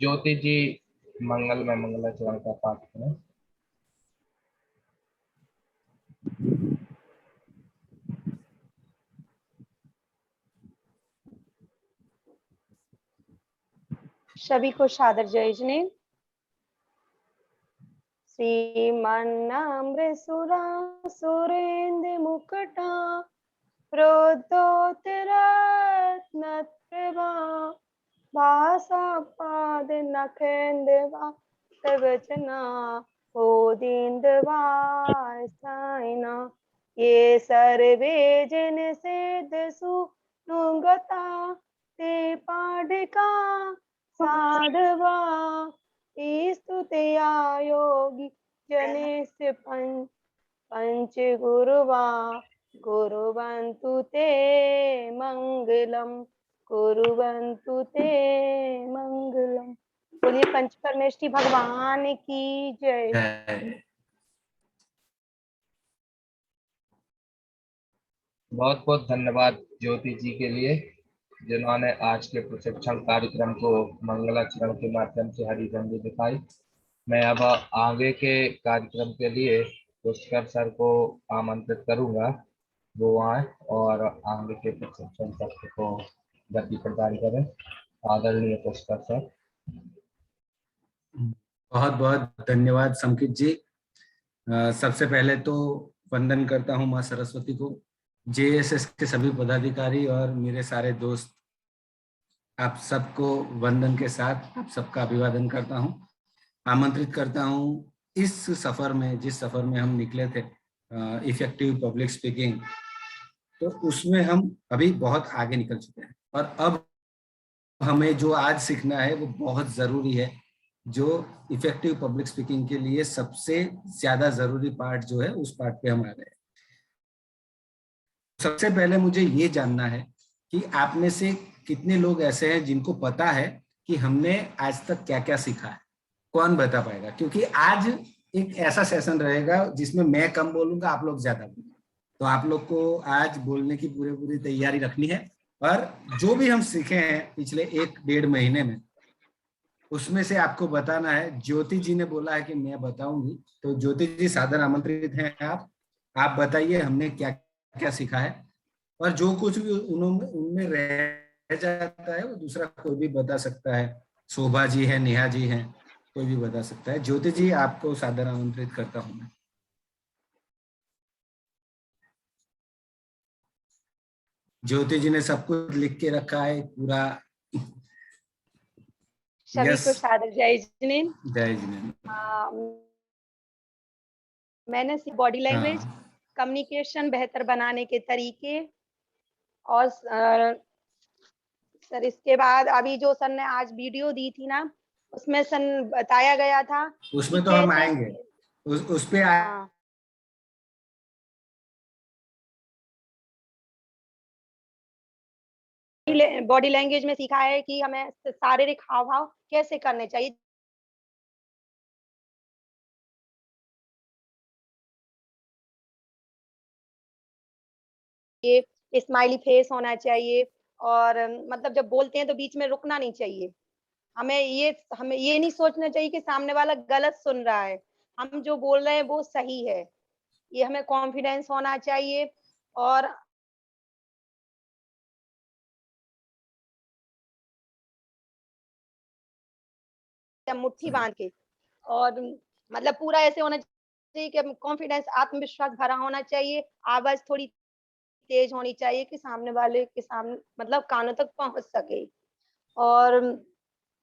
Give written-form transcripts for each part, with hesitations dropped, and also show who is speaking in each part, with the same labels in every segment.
Speaker 1: ज्योति जी मंगल में मंगलाचरण का पाठ करें।
Speaker 2: सभी को सादर जय जिनेन्द्र। श्रीमन्नाम्र सुरा सुरेंद्र मुकुटा प्रोद्योतरत्नप्रभा भासापाद नखेन्द्रवा तवचना ओदिन्द्रवासायना ये सर्वे जन सिद्ध सुनुगता ते पाठिका साधवा स्तुतया योगी जनेस्य पंच गुरुवा कुर्वन्तु ते मंगलम कुर्वन्तु ते मंगलम। बोलिए पंच परमेष्ठी भगवान की जय।
Speaker 1: बहुत बहुत धन्यवाद ज्योति जी के लिए, जिन्होंने आज के प्रशिक्षण कार्यक्रम को मंगलाचरण के माध्यम से हरी झंडी दिखाई। मैं अब आगे के कार्यक्रम के लिए पुष्कर सर को आमंत्रित करूंगा, वो आए और आगे के प्रशिक्षण सत्र को गति प्रदान करें। आदरणीय पुष्कर सर।
Speaker 3: बहुत बहुत धन्यवाद संकित जी। सबसे पहले तो वंदन करता हूं मां सरस्वती को, जेएसएस के सभी पदाधिकारी और मेरे सारे दोस्त, आप सबको वंदन के साथ आप सबका अभिवादन करता हूं। आमंत्रित करता हूं इस सफर में, जिस सफर में हम निकले थे इफेक्टिव पब्लिक स्पीकिंग, तो उसमें हम अभी बहुत आगे निकल चुके हैं और अब हमें जो आज सीखना है वो बहुत जरूरी है। जो इफेक्टिव पब्लिक स्पीकिंग के लिए सबसे ज्यादा जरूरी पार्ट जो है, उस पार्ट पे हम आ गए। सबसे पहले मुझे ये जानना है कि आप में से कितने लोग ऐसे हैं जिनको पता है कि हमने आज तक क्या क्या सीखा है। कौन बता पाएगा? क्योंकि आज एक ऐसा सेशन रहेगा जिसमें मैं कम बोलूंगा, आप लोग ज्यादा बोलेंगे, तो आप लोग को आज बोलने की पूरी तैयारी रखनी है। और जो भी हम सीखे हैं पिछले 1-1.5 महीने में, उसमें से आपको बताना है। ज्योति जी ने बोला है कि मैं बताऊंगी, तो ज्योति जी सादर आमंत्रित हैं। आप बताइए हमने क्या क्या सीखा है, और जो कुछ भी उनमें रह जाता है वो दूसरा कोई भी बता सकता है। शोभा जी है, नेहा जी हैं, कोई भी बता सकता है। ज्योति जी आपको सादर आमंत्रित करता हूं मैं। ज्योति जी ने सब कुछ लिख के रखा है पूरा।
Speaker 2: सभी को सादर जय जिनेन्द्र।
Speaker 3: जय जिनेन्द्र।
Speaker 2: मैंने बॉडी लैंग्वेज, कम्युनिकेशन बेहतर बनाने के तरीके, और सर इसके बाद अभी जो सर ने आज वीडियो दी थी ना, उसमें सर बताया गया था,
Speaker 3: उसमें तो हम आएंगे, उस पे
Speaker 2: बॉडी लैंग्वेज में सीखा है कि हमें शारीरिक हाव भाव कैसे करने चाहिए। ये स्माइली फेस होना चाहिए, और मतलब जब बोलते हैं तो बीच में रुकना नहीं चाहिए। हमें ये नहीं सोचना चाहिए कि सामने वाला गलत सुन रहा है, हम जो बोल रहे हैं वो सही है। ये हमें कॉन्फिडेंस होना चाहिए। और मुट्ठी बांध के, और मतलब पूरा ऐसे होना चाहिए कि कॉन्फिडेंस, आत्मविश्वास भरा होना चाहिए। आवाज थोड़ी तेज होनी चाहिए कि सामने वाले के सामने मतलब कानों तक पहुंच सके। और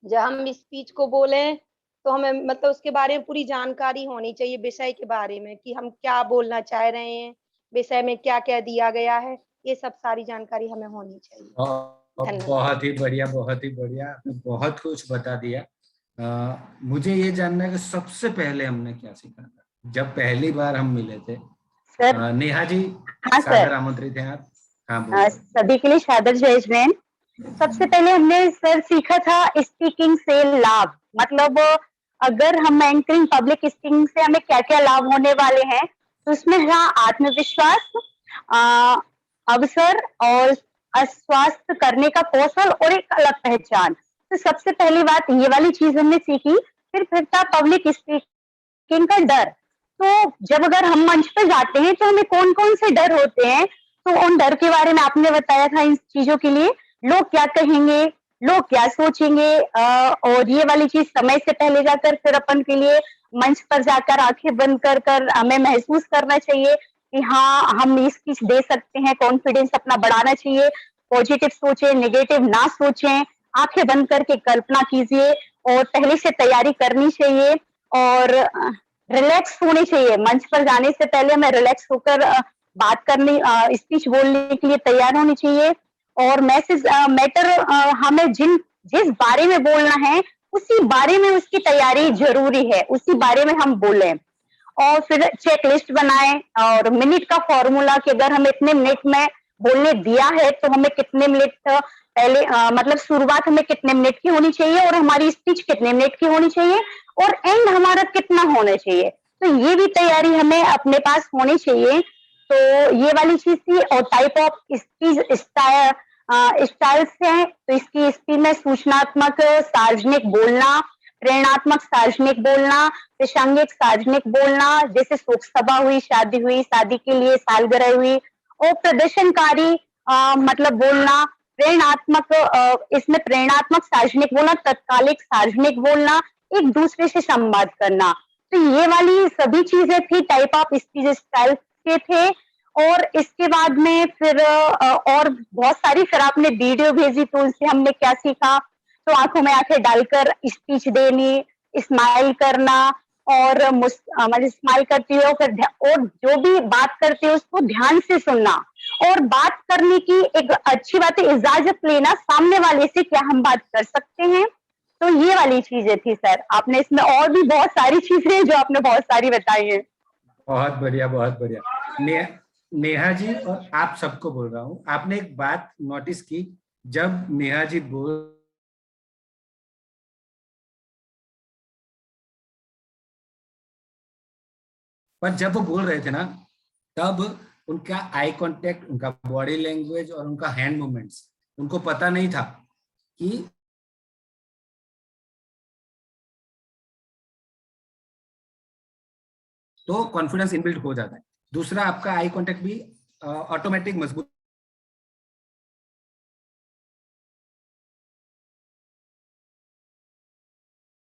Speaker 2: जब हम स्पीच को बोलें तो हमें मतलब उसके बारे में पूरी जानकारी होनी चाहिए, विषय के बारे में कि हम क्या बोलना चाह रहे हैं, विषय में क्या क्या दिया गया है, ये सब सारी जानकारी हमें होनी चाहिए।
Speaker 3: बहुत ही बढ़िया, बहुत ही बढ़िया, आपने बहुत कुछ बता दिया। मुझे ये जानना है कि सबसे पहले हमने क्या सीखा था जब पहली बार हम मिले थे। नेहा जी, सादर आमंत्रित हैं आप। हाँ,
Speaker 4: सभी के लिए सादर जय जिनेन्द्र। सबसे पहले हमने सर सीखा था स्पीकिंग से लाभ, मतलब अगर हम एंकरिंग पब्लिक स्पीकिंग से हमें क्या क्या लाभ होने वाले हैं, तो उसमें रहा आत्मविश्वास, अवसर और आश्वस्त करने का कौशल और एक अलग पहचान। तो सबसे पहली बात ये वाली चीज हमने सीखी। फिर था पब्लिक स्पीकिंग का डर। तो जब अगर हम मंच पे जाते हैं तो हमें कौन कौन से डर होते हैं, तो उन डर के बारे में आपने बताया था। इन चीजों के लिए लोग क्या कहेंगे, लोग क्या सोचेंगे, और ये वाली चीज समय से पहले जाकर फिर अपन के लिए मंच पर जाकर आंखें बंद कर हमें महसूस करना चाहिए कि हाँ हम ये चीज दे सकते हैं। कॉन्फिडेंस अपना बढ़ाना चाहिए, पॉजिटिव सोचें, नेगेटिव ना सोचें, आंखें बंद करके कल्पना कीजिए और पहले से तैयारी करनी चाहिए और रिलैक्स होनी चाहिए। मंच पर जाने से पहले हमें रिलैक्स होकर बात करनी, स्पीच बोलने के लिए तैयार होनी चाहिए। और मैसेज मैटर, हमें जिस बारे में बोलना है उसी बारे में उसकी तैयारी जरूरी है, उसी बारे में हम बोलें। और फिर चेक लिस्ट बनाएं और मिनट का फॉर्मूला कि अगर हमें इतने मिनट में बोलने दिया है तो हमें कितने मिनट पहले, मतलब शुरुआत हमें कितने मिनट की होनी चाहिए और हमारी स्पीच कितने मिनट की होनी चाहिए और एंड हमारा कितना होना चाहिए। तो ये भी तैयारी हमें अपने पास होनी चाहिए। तो ये वाली चीज थी। और टाइप ऑफ स्पीच स्टाइल्स हैं, तो इसकी स्पीच में सूचनात्मक सार्वजनिक बोलना, प्रेरणात्मक सार्वजनिक बोलना, प्रासंगिक सार्वजनिक बोलना, जैसे शोक सभा हुई, शादी के लिए सालगिरह हुई, और प्रदर्शनकारी मतलब बोलना, प्रेरणात्मक, इसमें प्रेरणात्मक सार्वजनिक बोलना, तत्कालिक सार्वजनिक बोलना, एक दूसरे से संवाद करना। तो ये वाली सभी चीजें थी, टाइप ऑफ स्पीच स्टाइल के थे। और इसके बाद में फिर और बहुत सारी, फिर आपने वीडियो भेजी तो उससे हमने क्या सीखा, तो आंखों में आंखें डालकर स्पीच देनी, स्माइल करना, और मतलब स्माइल करती हो, फिर और जो भी बात करते हो उसको ध्यान से सुनना, और बात करने की एक अच्छी बात है इजाजत लेना सामने वाले से, क्या हम बात कर सकते हैं। तो ये वाली चीजें थी सर। आपने इसमें और भी बहुत सारी चीजें हैं जो आपने बहुत सारी बताई है।
Speaker 3: बहुत बढ़िया, बहुत बढ़िया। नेहा जी और आप सबको बोल रहा हूँ, आपने एक बात नोटिस की, जब नेहा जी बोल, पर जब वो बोल रहे थे ना, तब उनका आई कांटेक्ट, उनका बॉडी लैंग्वेज और उनका हैंड मूवमेंट्स, उनको पता नहीं था कि तो कॉन्फिडेंस इनबिल्ट हो जाता है। दूसरा, आपका आई कांटेक्ट भी ऑटोमेटिक मजबूत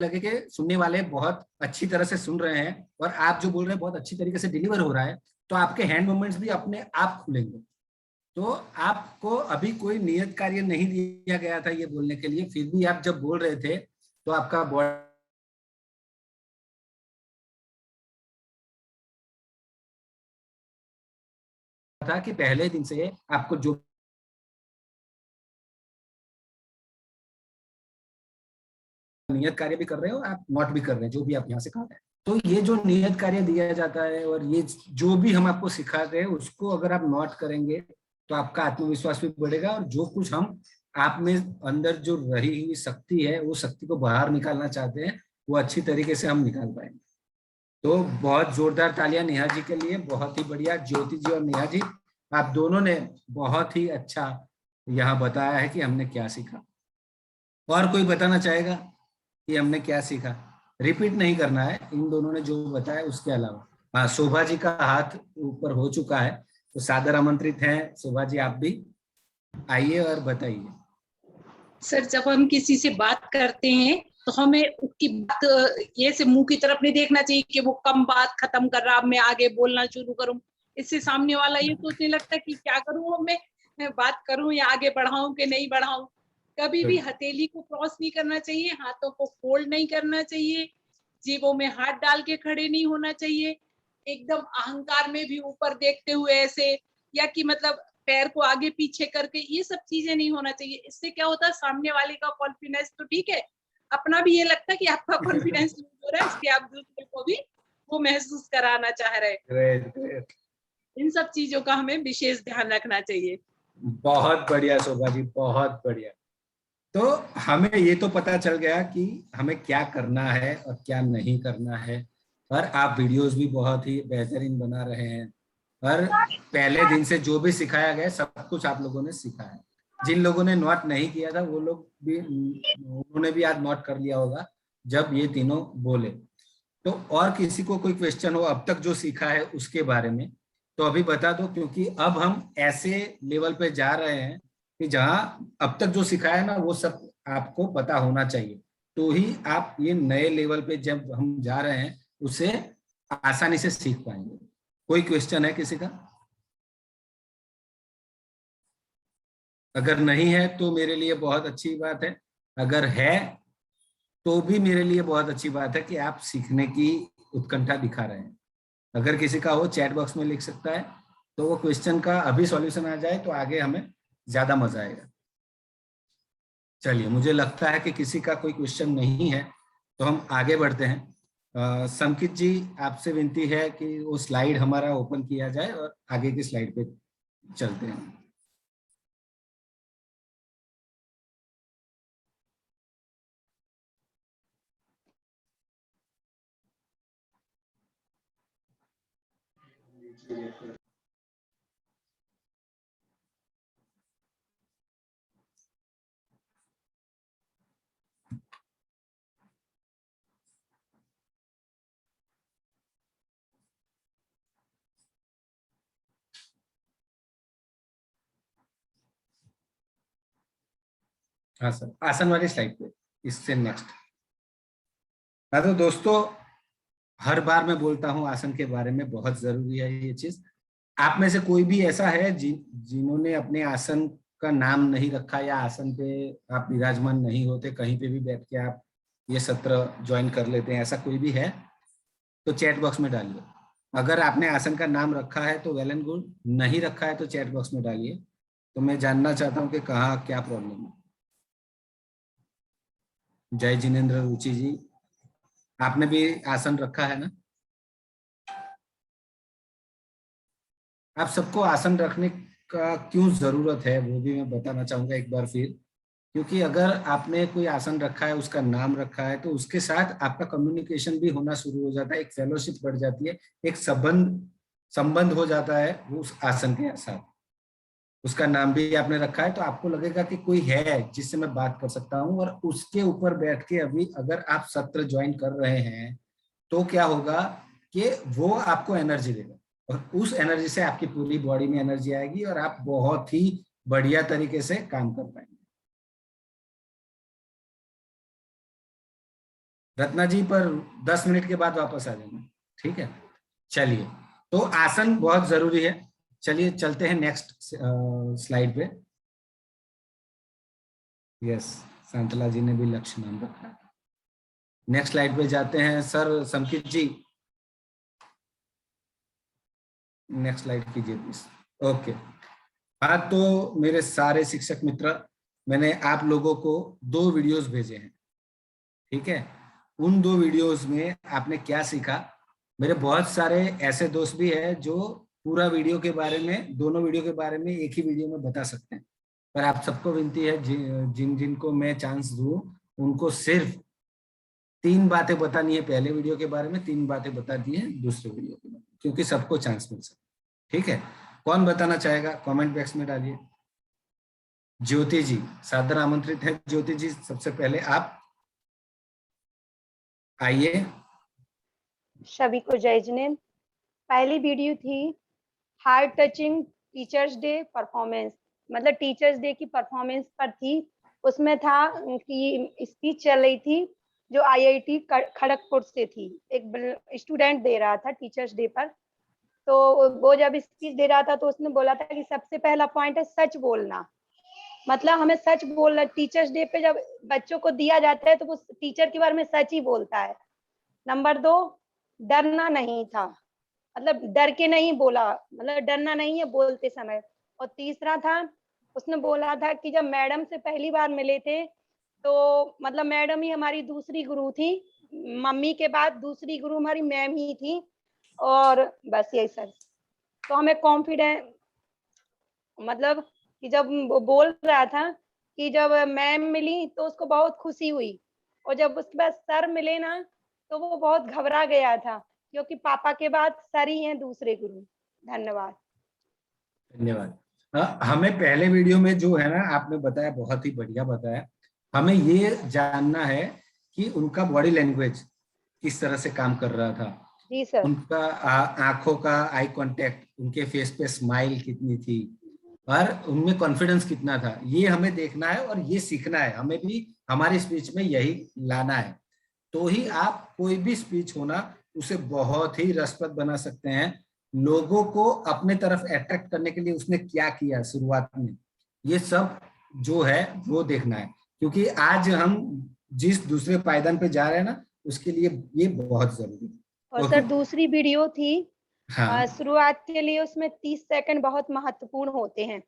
Speaker 3: लगे कि सुनने वाले बहुत अच्छी तरह से सुन रहे हैं और आप जो बोल रहे हैं बहुत अच्छी तरीके से डिलीवर हो रहा है, तो आपके हैंड मूवमेंट्स भी अपने आप खुलेंगे। तो आपको अभी कोई नियत कार्य नहीं दिया गया था ये बोलने के लिए, फिर भी आप जब बोल रहे थे तो आपका बॉडी था कि पहले दिन से आपको जो नियत कार्य भी कर रहे हो, आप नोट भी कर रहे हैं जो भी आप यहाँ से कहा है। तो ये जो नियत कार्य दिया जाता है और ये जो भी हम आपको सिखाते हैं उसको अगर आप नोट करेंगे तो आपका आत्मविश्वास भी बढ़ेगा, और जो कुछ हम आप में अंदर जो रही हुई शक्ति है, वो शक्ति को बाहर निकालना चाहते हैं, वो अच्छी तरीके से हम निकाल पाएंगे। तो बहुत जोरदार तालियां नेहा जी के लिए, बहुत ही बढ़िया। ज्योति जी और नेहा जी, आप दोनों ने बहुत ही अच्छा यहाँ बताया है कि हमने क्या सीखा। और कोई बताना चाहेगा कि हमने क्या सीखा? रिपीट नहीं करना है इन दोनों ने जो बताया, उसके अलावा। हाँ, शोभा जी का हाथ ऊपर हो चुका है, तो सादर आमंत्रित हैं शोभा जी, आप भी आइए और बताइए।
Speaker 5: सर, जब हम किसी से बात करते हैं तो हमें उसकी बात ये से मुंह की तरफ नहीं देखना चाहिए कि वो कम बात खत्म कर रहा, मैं आगे बोलना शुरू करूं। इससे सामने वाला ये सोचने लगता है कि क्या करूं, मैं बात करूं या आगे बढ़ाऊं कि नहीं बढ़ाऊं। कभी भी हथेली को क्रॉस नहीं करना चाहिए, हाथों को फोल्ड नहीं करना चाहिए, जेबों में हाथ डाल के खड़े नहीं होना चाहिए, एकदम अहंकार में भी ऊपर देखते हुए ऐसे, या कि मतलब पैर को आगे पीछे करके, ये सब चीजें नहीं होना चाहिए। इससे क्या होता है, सामने वाले का कॉन्फिडेंस तो ठीक है, अपना भी ये लगता है कि आपका कॉन्फिडेंस लूज हो रहा है, इसलिए आप दूसरे को भी वो महसूस कराना चाह रहे हैं। इन सब चीजों का हमें विशेष ध्यान रखना चाहिए।
Speaker 3: बहुत बढ़िया शोभा जी, बहुत बढ़िया। तो हमें ये तो पता चल गया कि हमें क्या करना है और क्या नहीं करना है, और आप वीडियोस भी बहुत ही बेहतरीन बना रहे हैं, और पहले दिन से जो भी सिखाया गया सब कुछ आप लोगों ने सीखा है। जिन लोगों ने नोट नहीं किया था वो लोग भी, उन्होंने भी आज नोट कर लिया होगा जब ये तीनों बोले। तो और किसी को कोई क्वेश्चन हो अब तक जो सीखा है उसके बारे में तो अभी बता दो, क्योंकि अब हम ऐसे लेवल पे जा रहे हैं कि जहां अब तक जो सीखा है ना वो सब आपको पता होना चाहिए, तो ही आप ये नए लेवल पे जब हम जा रहे हैं उसे आसानी से सीख पाएंगे। कोई क्वेश्चन है किसी का? अगर नहीं है तो मेरे लिए बहुत अच्छी बात है, अगर है तो भी मेरे लिए बहुत अच्छी बात है कि आप सीखने की उत्कंठा दिखा रहे हैं। अगर किसी का हो चैट बॉक्स में लिख सकता है, तो वो क्वेश्चन का अभी सॉल्यूशन आ जाए तो आगे हमें ज्यादा मजा आएगा। चलिए, मुझे लगता है कि किसी का कोई क्वेश्चन नहीं है तो हम आगे बढ़ते हैं। संकित जी, आपसे विनती है कि वो स्लाइड हमारा ओपन किया जाए और आगे की स्लाइड पे चलते हैं। हाँ सर, आसन वाली स्लाइड पे, इससे नेक्स्ट। हाँ तो दोस्तों, हर बार मैं बोलता हूँ आसन के बारे में, बहुत जरूरी है ये चीज। आप में से कोई भी ऐसा है जिन्होंने अपने आसन का नाम नहीं रखा या आसन पे आप विराजमान नहीं होते, कहीं पे भी बैठ के आप ये सत्र ज्वाइन कर लेते हैं, ऐसा कोई भी है तो चैट बॉक्स में डालिए। अगर आपने आसन का नाम रखा है तो वेल एंड गुड, नहीं रखा है तो चैट बॉक्स में डालिए, तो मैं जानना चाहता हूँ कि कहाँ क्या प्रॉब्लम है। जय जिनेन्द्र रुचि जी, आपने भी आसन रखा है ना? आप सबको आसन रखने का क्यों जरूरत है वो भी मैं बताना चाहूंगा एक बार फिर, क्योंकि अगर आपने कोई आसन रखा है, उसका नाम रखा है, तो उसके साथ आपका कम्युनिकेशन भी होना शुरू हो जाता है, एक फेलोशिप बढ़ जाती है, एक संबंध हो जाता है उस आसन के साथ। उसका नाम भी आपने रखा है तो आपको लगेगा कि कोई है जिससे मैं बात कर सकता हूँ, और उसके ऊपर बैठ के अभी अगर आप सत्र ज्वाइन कर रहे हैं तो क्या होगा कि वो आपको एनर्जी देगा, और उस एनर्जी से आपकी पूरी बॉडी में एनर्जी आएगी और आप बहुत ही बढ़िया तरीके से काम कर पाएंगे। रत्ना जी, पर 10 मिनट के बाद वापस आ जाना, ठीक है? चलिए, तो आसन बहुत जरूरी है। चलिए चलते हैं नेक्स्ट स्लाइड पे। यस, सांतला जी ने भी लक्ष्य नाम रखा है। नेक्स्ट स्लाइड पे जाते हैं सर संकित जी, नेक्स्ट स्लाइड कीजिए प्लीज। ओके। हाँ, तो मेरे सारे शिक्षक मित्र, मैंने आप लोगों को 2 वीडियोस भेजे हैं, ठीक है? उन 2 वीडियोस में आपने क्या सीखा? मेरे बहुत सारे ऐसे दोस्त भी हैं जो पूरा वीडियो के बारे में, दोनों वीडियो के बारे में एक ही वीडियो में बता सकते हैं, पर आप सबको विनती है जिन जिनको मैं चांस दूं उनको सिर्फ 3 बातें बतानी है पहले वीडियो के बारे में, 3 बातें बता दी है दूसरे वीडियो के बारे में, क्योंकि सबको चांस मिल सके, ठीक है? कौन बताना चाहेगा? कमेंट बॉक्स में डालिए। ज्योति जी सादर आमंत्रित है। ज्योति जी, सबसे पहले आप आइए।
Speaker 2: सभी को जय जिनेन्द्र। पहली वीडियो थी heart touching teachers day performance, मतलब टीचर्स डे की परफॉर्मेंस पर थी। उसमें था कि स्पीच चल रही थी जो IIT खड़गपुर से थी, एक स्टूडेंट दे रहा था टीचर्स डे पर। तो वो जब स्पीच दे रहा था तो उसने बोला था कि सबसे पहला पॉइंट है सच बोलना, मतलब हमें सच बोलना। टीचर्स डे पे जब बच्चों को दिया जाता है तो वो टीचर के बारे में सच ही बोलता है। नंबर 2, डरना नहीं था, मतलब डर के नहीं बोला, मतलब डरना नहीं है बोलते समय। और तीसरा था, उसने बोला था कि जब मैडम से पहली बार मिले थे तो मतलब मैडम ही हमारी दूसरी गुरु थी, मम्मी के बाद दूसरी गुरु हमारी मैम ही थी। और बस यही सर। तो हमें कॉन्फिडेंस, मतलब कि जब वो बोल रहा था कि जब मैम मिली तो उसको बहुत खुशी हुई, और जब उसके बाद सर मिले ना तो वो बहुत घबरा गया था, क्योंकि पापा के बाद सर ही हैं दूसरे गुरु। धन्यवाद।
Speaker 3: धन्यवाद। हमें पहले वीडियो में जो है ना आपने बताया, बहुत ही बढ़िया बताया। हमें ये जानना है कि उनका बॉडी लैंग्वेज किस तरह से काम कर रहा था,
Speaker 2: जी सर।
Speaker 3: उनका आंखों का आई कांटेक्ट, उनके फेस पे स्माइल कितनी थी और उनमें कॉन्फिडेंस कितना था, ये हमें देखना है और ये सीखना है। हमें भी हमारी स्पीच में यही लाना है, तो ही आप कोई भी स्पीच होना उसे बहुत ही रसप्रद बना सकते हैं। लोगों को अपने तरफ अट्रैक्ट करने के लिए उसने क्या किया शुरुआत में, ये सब जो है वो देखना है, क्योंकि आज हम जिस दूसरे पायदान पे जा रहे हैं ना, उसके लिए ये बहुत जरूरी है।
Speaker 2: और सर दूसरी वीडियो थी,
Speaker 3: हाँ
Speaker 2: शुरुआत के लिए उसमें 30 सेकंड बहुत महत्वपूर्ण होते हैं।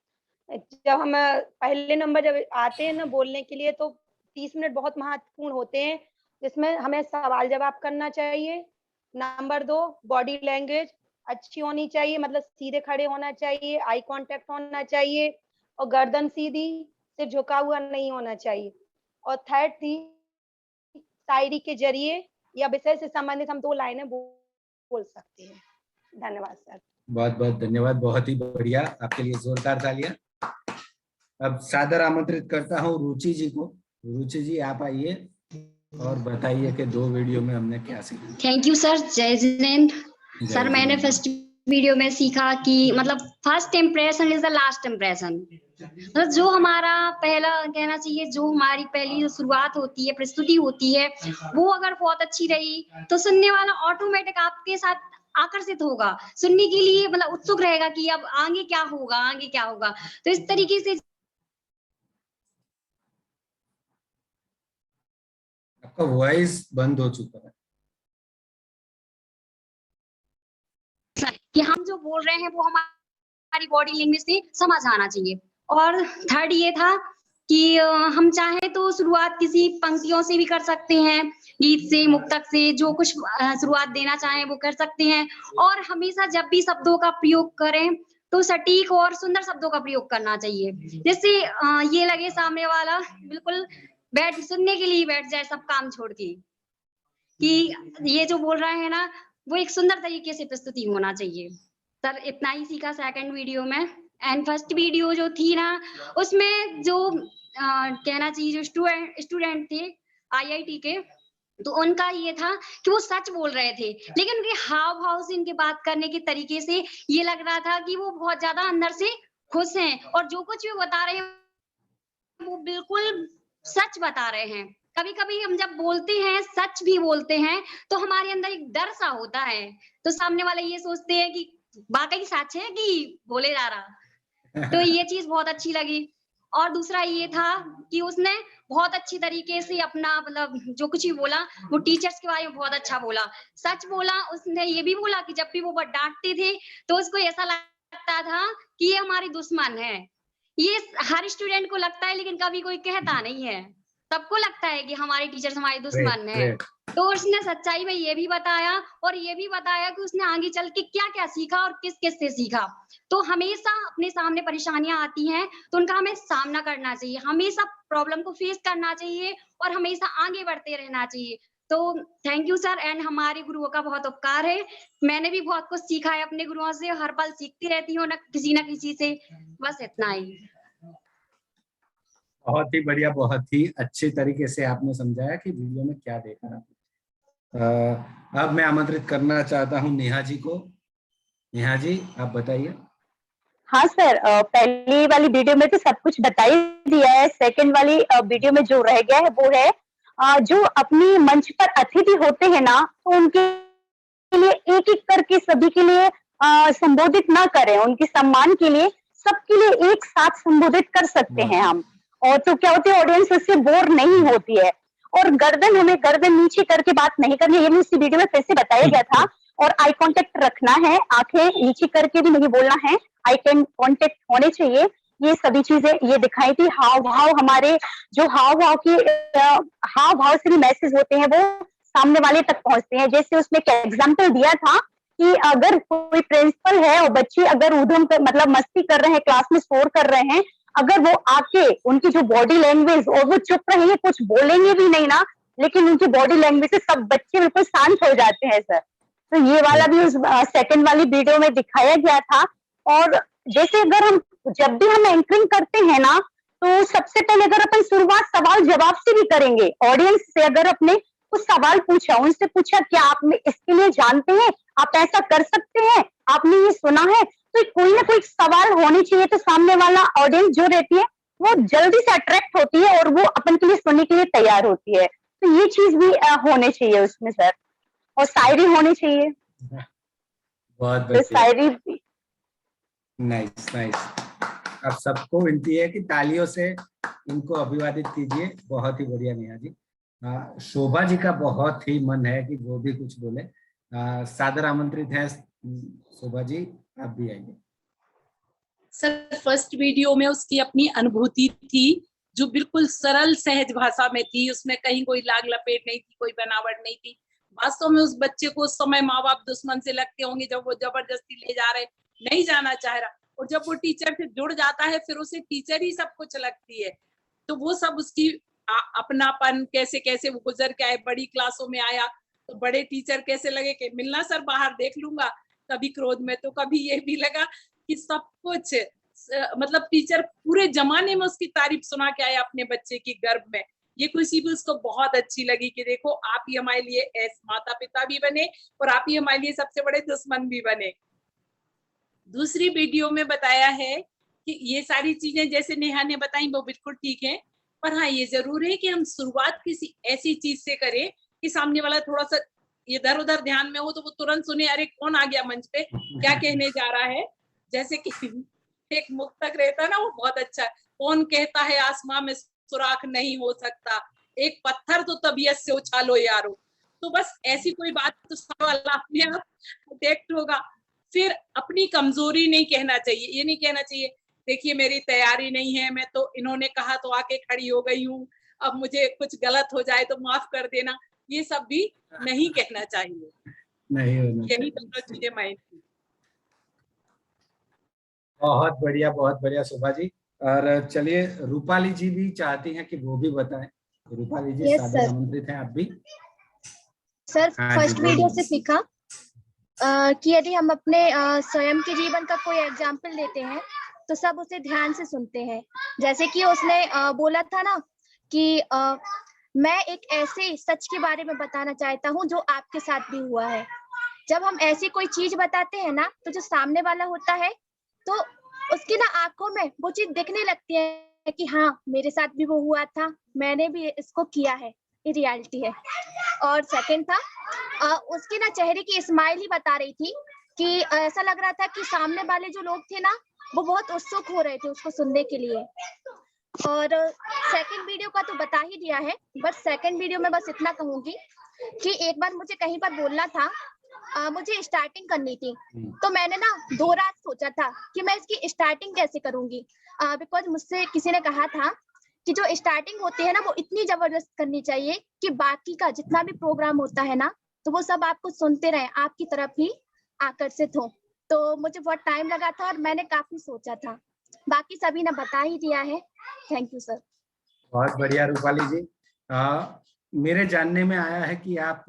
Speaker 2: जब हम पहले नंबर जब आते हैं ना बोलने के लिए, तो 30 मिनट बहुत महत्वपूर्ण होते हैं, जिसमें हमें सवाल जवाब करना चाहिए। नंबर 2, बॉडी लैंग्वेज अच्छी होनी चाहिए, मतलब सीधे खड़े होना चाहिए, आई कांटेक्ट होना चाहिए और गर्दन सीधी, सिर झुका हुआ नहीं होना चाहिए। और थर्ड थी, शायरी के जरिए या विषय से संबंधित हम 2 लाइनें बोल सकते हैं। धन्यवाद सर।
Speaker 3: बहुत बहुत धन्यवाद, बहुत ही बढ़िया, आपके लिए जोरदार तालियां। अब सादर आमंत्रित करता हूँ रुचि जी को। रुचि जी आप आइए और बताइए कि 2 वीडियो में हमने क्या सीखा।
Speaker 6: Thank you sir. जय जिनेंद्र सर। मैंने फर्स्ट वीडियो में सीखा कि मतलब first impression is the last impression. मतलब जो हमारा पहला कहना चाहिए, जो हमारी पहली जो शुरुआत होती है, प्रस्तुति होती है, वो अगर बहुत अच्छी रही तो सुनने वाला ऑटोमेटिक आपके साथ आकर्षित होगा, सुनने के लिए मतलब उत्सुक रहेगा कि अब आगे क्या होगा, आगे क्या होगा। तो इस तरीके से
Speaker 3: आपका वॉइस बंद हो चुका है
Speaker 6: कि हम जो बोल रहे हैं वो हमारी बॉडी लैंग्वेज से समझ आना चाहिए। और थर्ड ये था कि हम चाहे तो शुरुआत किसी पंक्तियों से भी कर सकते हैं, गीत से, मुक्तक से, जो कुछ शुरुआत देना चाहें वो कर सकते हैं। और हमेशा जब भी शब्दों का प्रयोग करें तो सटीक और सुंदर शब्दों का प्रयोग करना चाहिए, जिससे ये लगे सामने वाला बिल्कुल बैठ सुनने के लिए बैठ जाए सब काम छोड़ के, कि ये जो बोल रहे हैं ना वो एक सुंदर तरीके से प्रस्तुति होना चाहिए। सर इतना ही सीखा सेकंड वीडियो में। एंड फर्स्ट वीडियो जो थी ना, उसमें जो कहना चाहिए, जो स्टूडेंट थे IIT के, तो उनका ये था कि वो सच बोल रहे थे, लेकिन उनके हाव भाव से, इनके बात करने के तरीके से ये लग रहा था कि वो बहुत ज्यादा अंदर से खुश हैं और जो कुछ भी बता रहे हैं वो बिल्कुल सच बता रहे हैं। कभी कभी हम जब बोलते हैं, सच भी बोलते हैं, तो हमारे अंदर एक डर सा होता है, तो सामने वाले ये सोचते हैं कि वाकई सच है कि बोले जा रहा। तो ये चीज बहुत अच्छी लगी। और दूसरा ये था कि उसने बहुत अच्छी तरीके से अपना मतलब जो कुछ भी बोला वो टीचर्स के बारे में बहुत अच्छा बोला, सच बोला। उसने ये भी बोला कि जब भी वो डांटते थे तो उसको ऐसा लगता था कि ये हमारे दुश्मन है। ये हर स्टूडेंट को लगता है, लेकिन कभी कोई कहता नहीं है, सबको लगता है कि हमारे टीचर्स हमारे दुश्मन है। तो उसने सच्चाई में ये भी बताया और ये भी बताया कि उसने आगे चल के क्या क्या सीखा और किस किस से सीखा। तो हमेशा अपने सामने परेशानियां आती हैं तो उनका हमें सामना करना चाहिए, हमेशा प्रॉब्लम को फेस करना चाहिए और हमेशा आगे बढ़ते रहना चाहिए। तो थैंक यू सर। एंड हमारे गुरुओं का बहुत उपकार है, मैंने भी बहुत कुछ सीखा है अपने गुरुओं से, हर पल सीखती रहती हूँ ना किसी से। बस इतना ही।
Speaker 3: बहुत ही बढ़िया, बहुत ही अच्छे तरीके से आपने समझाया कि वीडियो में क्या देखा आपने। अब मैं आमंत्रित करना चाहता हूं नेहा जी को। नेहा जी आप बताइए।
Speaker 4: हाँ सर, पहली वाली वीडियो में तो सब कुछ बता ही दिया है। सेकंड वाली वीडियो में जो रह गया है वो है जो अपनी मंच पर अतिथि होते हैं ना, तो उनके लिए एक एक करके सभी के लिए संबोधित ना करें, उनके सम्मान के लिए सबके लिए एक साथ संबोधित कर सकते हैं हम। और तो क्या होती है, ऑडियंस उससे बोर नहीं होती है। और हमें गर्दन नीचे करके बात नहीं करनी है, ये भी इसी वीडियो में फिर से बताया गया था। और आई कांटेक्ट रखना है, आंखें नीचे करके भी नहीं बोलना है, आई कांटेक्ट होने चाहिए। ये सभी चीजें ये दिखाई थी। हाव भाव, हमारे जो हाव भाव से भी मैसेज होते हैं वो सामने वाले तक पहुंचते हैं। जैसे उसमें एक एग्जाम्पल दिया था कि अगर कोई प्रिंसिपल है और बच्चे अगर उधम मतलब मस्ती कर रहे हैं, क्लास में शोर कर रहे हैं, अगर वो आके उनकी जो बॉडी लैंग्वेज, और वो चुप रहेंगे, कुछ बोलेंगे भी नहीं ना, लेकिन उनकी बॉडी लैंग्वेज से सब बच्चे बिल्कुल शांत हो जाते हैं सर। तो ये वाला भी उस सेकंड वाली वीडियो में दिखाया गया था। और जैसे अगर हम जब भी हम एंकरिंग करते हैं ना, तो सबसे पहले अगर अपन शुरुआत सवाल जवाब से भी करेंगे, ऑडियंस से अगर अपने कुछ सवाल पूछा, उनसे पूछा क्या आप इसके लिए जानते हैं, आप ऐसा कर सकते हैं, आपने ये सुना है, तो कोई ना कोई सवाल होने चाहिए, तो सामने वाला ऑडियंस जो रहती है वो जल्दी से अट्रैक्ट होती है और वो अपन के लिए सुनने के लिए तैयार होती है। तो ये चीज भी होने चाहिए उसमें सर, और शायरी होनी चाहिए,
Speaker 3: बहुत
Speaker 4: तो
Speaker 3: बढ़िया,
Speaker 4: शायरी भी।
Speaker 3: Nice nice. अब सबको विनती है कि तालियों से इनको अभिवादित कीजिए। बहुत ही बढ़िया नेहा जी। शोभा जी का बहुत ही मन है कि वो भी कुछ बोले। सादर आमंत्रित है शोभा जी, आप भी आइए।
Speaker 5: सर फर्स्ट वीडियो में उसकी अपनी अनुभूति थी जो बिल्कुल सरल सहज भाषा में थी, उसमें कहीं कोई लाग लपेट नहीं थी, कोई बनावट नहीं थी। वास्तव में उस बच्चे को उस समय माँ बाप दुश्मन से लगते होंगे जब वो जबरदस्ती ले जा रहे, नहीं जाना चाह रहा, और जब वो टीचर से जुड़ जाता है फिर उसे टीचर ही सब कुछ लगती है। तो वो सब उसकी अपनापन कैसे कैसे वो गुजर के आए, बड़ी क्लासों में आया तो बड़े टीचर कैसे लगे कि मिलना सर बाहर देख लूंगा, कभी क्रोध में तो कभी ये भी लगा कि सब कुछ मतलब टीचर पूरे जमाने में उसकी तारीफ सुना के आया अपने बच्चे की गर्भ में। ये खुशी भी उसको बहुत अच्छी लगी कि देखो आप ही हमारे लिए ऐसे माता पिता भी बने और आप ही हमारे लिए सबसे बड़े दुश्मन भी बने। दूसरी वीडियो में बताया है कि ये सारी चीजें जैसे नेहा ने बताई वो बिल्कुल ठीक है, पर हाँ ये जरूर है कि हम शुरुआत किसी ऐसी चीज से करें कि सामने वाला थोड़ा सा इधर उधर ध्यान में हो तो वो तुरंत सुने, अरे कौन आ गया मंच पे, क्या कहने जा रहा है। जैसे कि एक मुक्तक रहता है ना, वो बहुत अच्छा है, कौन कहता है आसमां में सुराख नहीं हो सकता, एक पत्थर तो तबीयत से उछालो यारो। तो बस ऐसी कोई बात तो सवाल अपने आप डिटेक्ट होगा। फिर अपनी कमजोरी नहीं कहना चाहिए, ये नहीं कहना चाहिए देखिए मेरी तैयारी नहीं है, मैं तो इन्होंने कहा तो आके खड़ी हो गई हूँ, अब मुझे कुछ गलत हो जाए तो माफ कर देना, ये सब भी नहीं कहना चाहिए।
Speaker 3: नहीं होना
Speaker 5: यही
Speaker 3: चाहिए।
Speaker 5: दोनों चीजें माइंड की।
Speaker 3: बहुत बढ़िया शोभा जी। और चलिए रूपाली जी भी चाहती हैं कि वो भी बताएं। रूपाली जी
Speaker 7: Yes,
Speaker 3: सादर
Speaker 7: sir.
Speaker 3: आमंत्रित हैं आप भी।
Speaker 7: सर
Speaker 3: हाँ
Speaker 7: फर्स्ट
Speaker 3: जी,
Speaker 7: वीडियो
Speaker 3: बोलिए।
Speaker 7: से सीखा कि यदि हम अपने स्वयं के जीवन का कोई एग्जाम्पल लेते हैं तो सब उसे ध्यान से सुनते हैं। जैसे कि उसने बोला था ना कि मैं एक ऐसे सच के बारे में बताना चाहता हूँ जो आपके साथ भी हुआ है। जब हम ऐसी कोई चीज बताते हैं ना तो जो सामने वाला होता है तो उसकी ना आंखों में वो चीज दिखने लगती है कि हाँ मेरे साथ भी वो हुआ था, मैंने भी इसको किया है, ये रियलिटी है। और सेकंड था उसके ना चेहरे की स्माइल ही बता रही थी कि ऐसा लग रहा था कि सामने वाले जो लोग थे ना वो बहुत उत्सुक हो रहे थे उसको सुनने के लिए। और सेकंड वीडियो का तो बता ही दिया है, बट सेकंड वीडियो में बस इतना कहूंगी कि एक बार मुझे कहीं पर बोलना था, मुझे स्टार्टिंग करनी थी, तो मैंने ना 2 रात सोचा था कि मैं इसकी स्टार्टिंग कैसे करूंगी, बिकॉज मुझसे किसी ने कहा था कि जो स्टार्टिंग होती है ना वो इतनी जबरदस्त करनी चाहिए कि बाकी का जितना भी प्रोग्राम होता है ना तो वो सब आपको सुनते रहे, आपकी तरफ ही आकर्षित हो। तो मुझे बहुत टाइम लगा था और मैंने काफी सोचा था, बाकी सभी ने बता ही दिया है। Thank you sir.
Speaker 3: बहुत बढ़िया रूपाली जी। मेरे जानने में आया है कि आप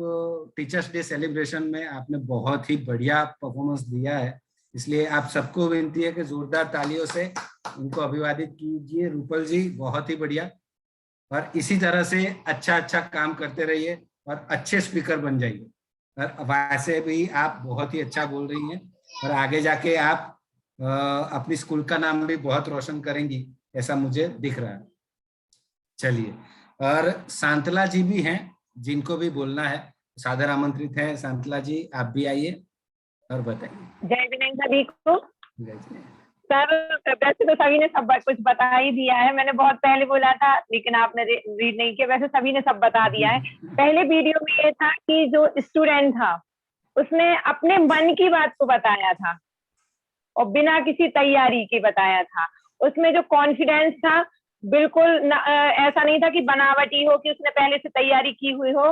Speaker 3: टीचर्स डे सेलिब्रेशन में आपने बहुत ही बढ़िया परफॉर्मेंस दिया है, इसलिए आप सबको विनती है कि जोरदार तालियों से उनको अभिवादित कीजिए। रूपल जी बहुत ही बढ़िया, और इसी तरह से अच्छा काम करते रहिए और अच्छे स्पीकर बन जाइए। और वैसे भी आप बहुत ही अच्छा बोल रही हैं और आगे जाके आप अपनी स्कूल का नाम भी बहुत रोशन करेंगी, ऐसा मुझे दिख रहा है। चलिए, और सांतला जी भी हैं जिनको भी बोलना है, सादर आमंत्रित है। सांतला जी आप भी आइए और बताइए।
Speaker 4: जय विनय सभी को।
Speaker 3: जय जय।
Speaker 4: सर वैसे तो सभी ने सब कुछ बता ही दिया है, मैंने बहुत पहले बोला था लेकिन आपने रीड नहीं किया, वैसे सभी ने सब बता दिया है। पहले वीडियो में ये था कि जो स्टूडेंट था उसने अपने मन की बात को बताया था और बिना किसी तैयारी के बताया था। उसमें जो कॉन्फिडेंस था बिल्कुल ऐसा नहीं था कि बनावटी हो कि उसने पहले से तैयारी की हुई हो।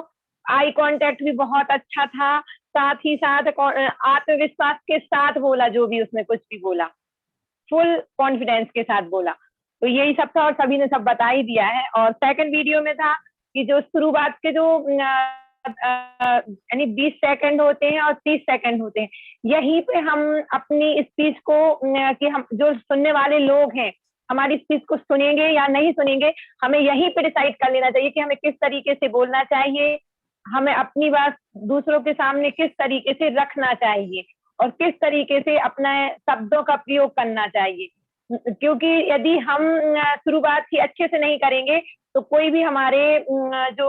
Speaker 4: आई कांटेक्ट भी बहुत अच्छा था, साथ ही साथ आत्मविश्वास के साथ बोला, जो भी उसने कुछ भी बोला फुल कॉन्फिडेंस के साथ बोला। तो यही सब था और सभी ने सब बता ही दिया है। और सेकंड वीडियो में था कि जो शुरुआत के जो यानी 20 सेकंड होते हैं और 30 सेकंड होते हैं। यहीं पे हम अपनी स्पीच को कि हम जो सुनने वाले लोग हैं हमारी स्पीच को सुनेंगे या नहीं सुनेंगे, हमें यहीं पे डिसाइड कर लेना चाहिए कि हमें किस तरीके से बोलना चाहिए, हमें अपनी बात दूसरों के सामने किस तरीके से रखना चाहिए और किस तरीके से अपने शब्दों का प्रयोग करना चाहिए। क्योंकि यदि हम शुरुआत ही अच्छे से नहीं करेंगे तो कोई भी हमारे जो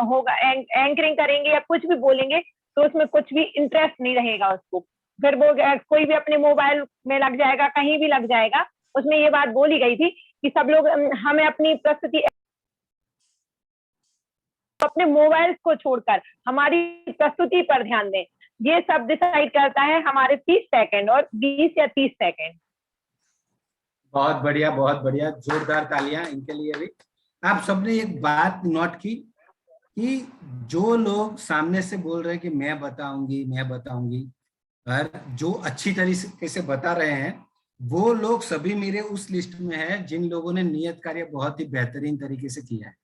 Speaker 4: होगा एंकरिंग करेंगे या कुछ भी बोलेंगे तो उसमें कुछ भी इंटरेस्ट नहीं रहेगा उसको, फिर वो कोई भी अपने मोबाइल में लग जाएगा, कहीं भी लग जाएगा। उसमें ये बात बोली गई थी कि सब लोग हमें अपनी प्रस्तुति अपने मोबाइल को छोड़कर हमारी प्रस्तुति पर ध्यान दें। ये सब डिसाइड करता है हमारे 30 सेकंड और 20 या 30 सेकंड।
Speaker 3: बहुत बढ़िया, जोरदार तालियां इनके लिए भी। आप सबने एक बात नोट की कि जो लोग सामने से बोल रहे हैं कि मैं बताऊंगी और जो अच्छी तरीके से बता रहे हैं वो लोग सभी मेरे उस लिस्ट में है जिन लोगों ने नियत कार्य बहुत ही बेहतरीन तरीके से किया है।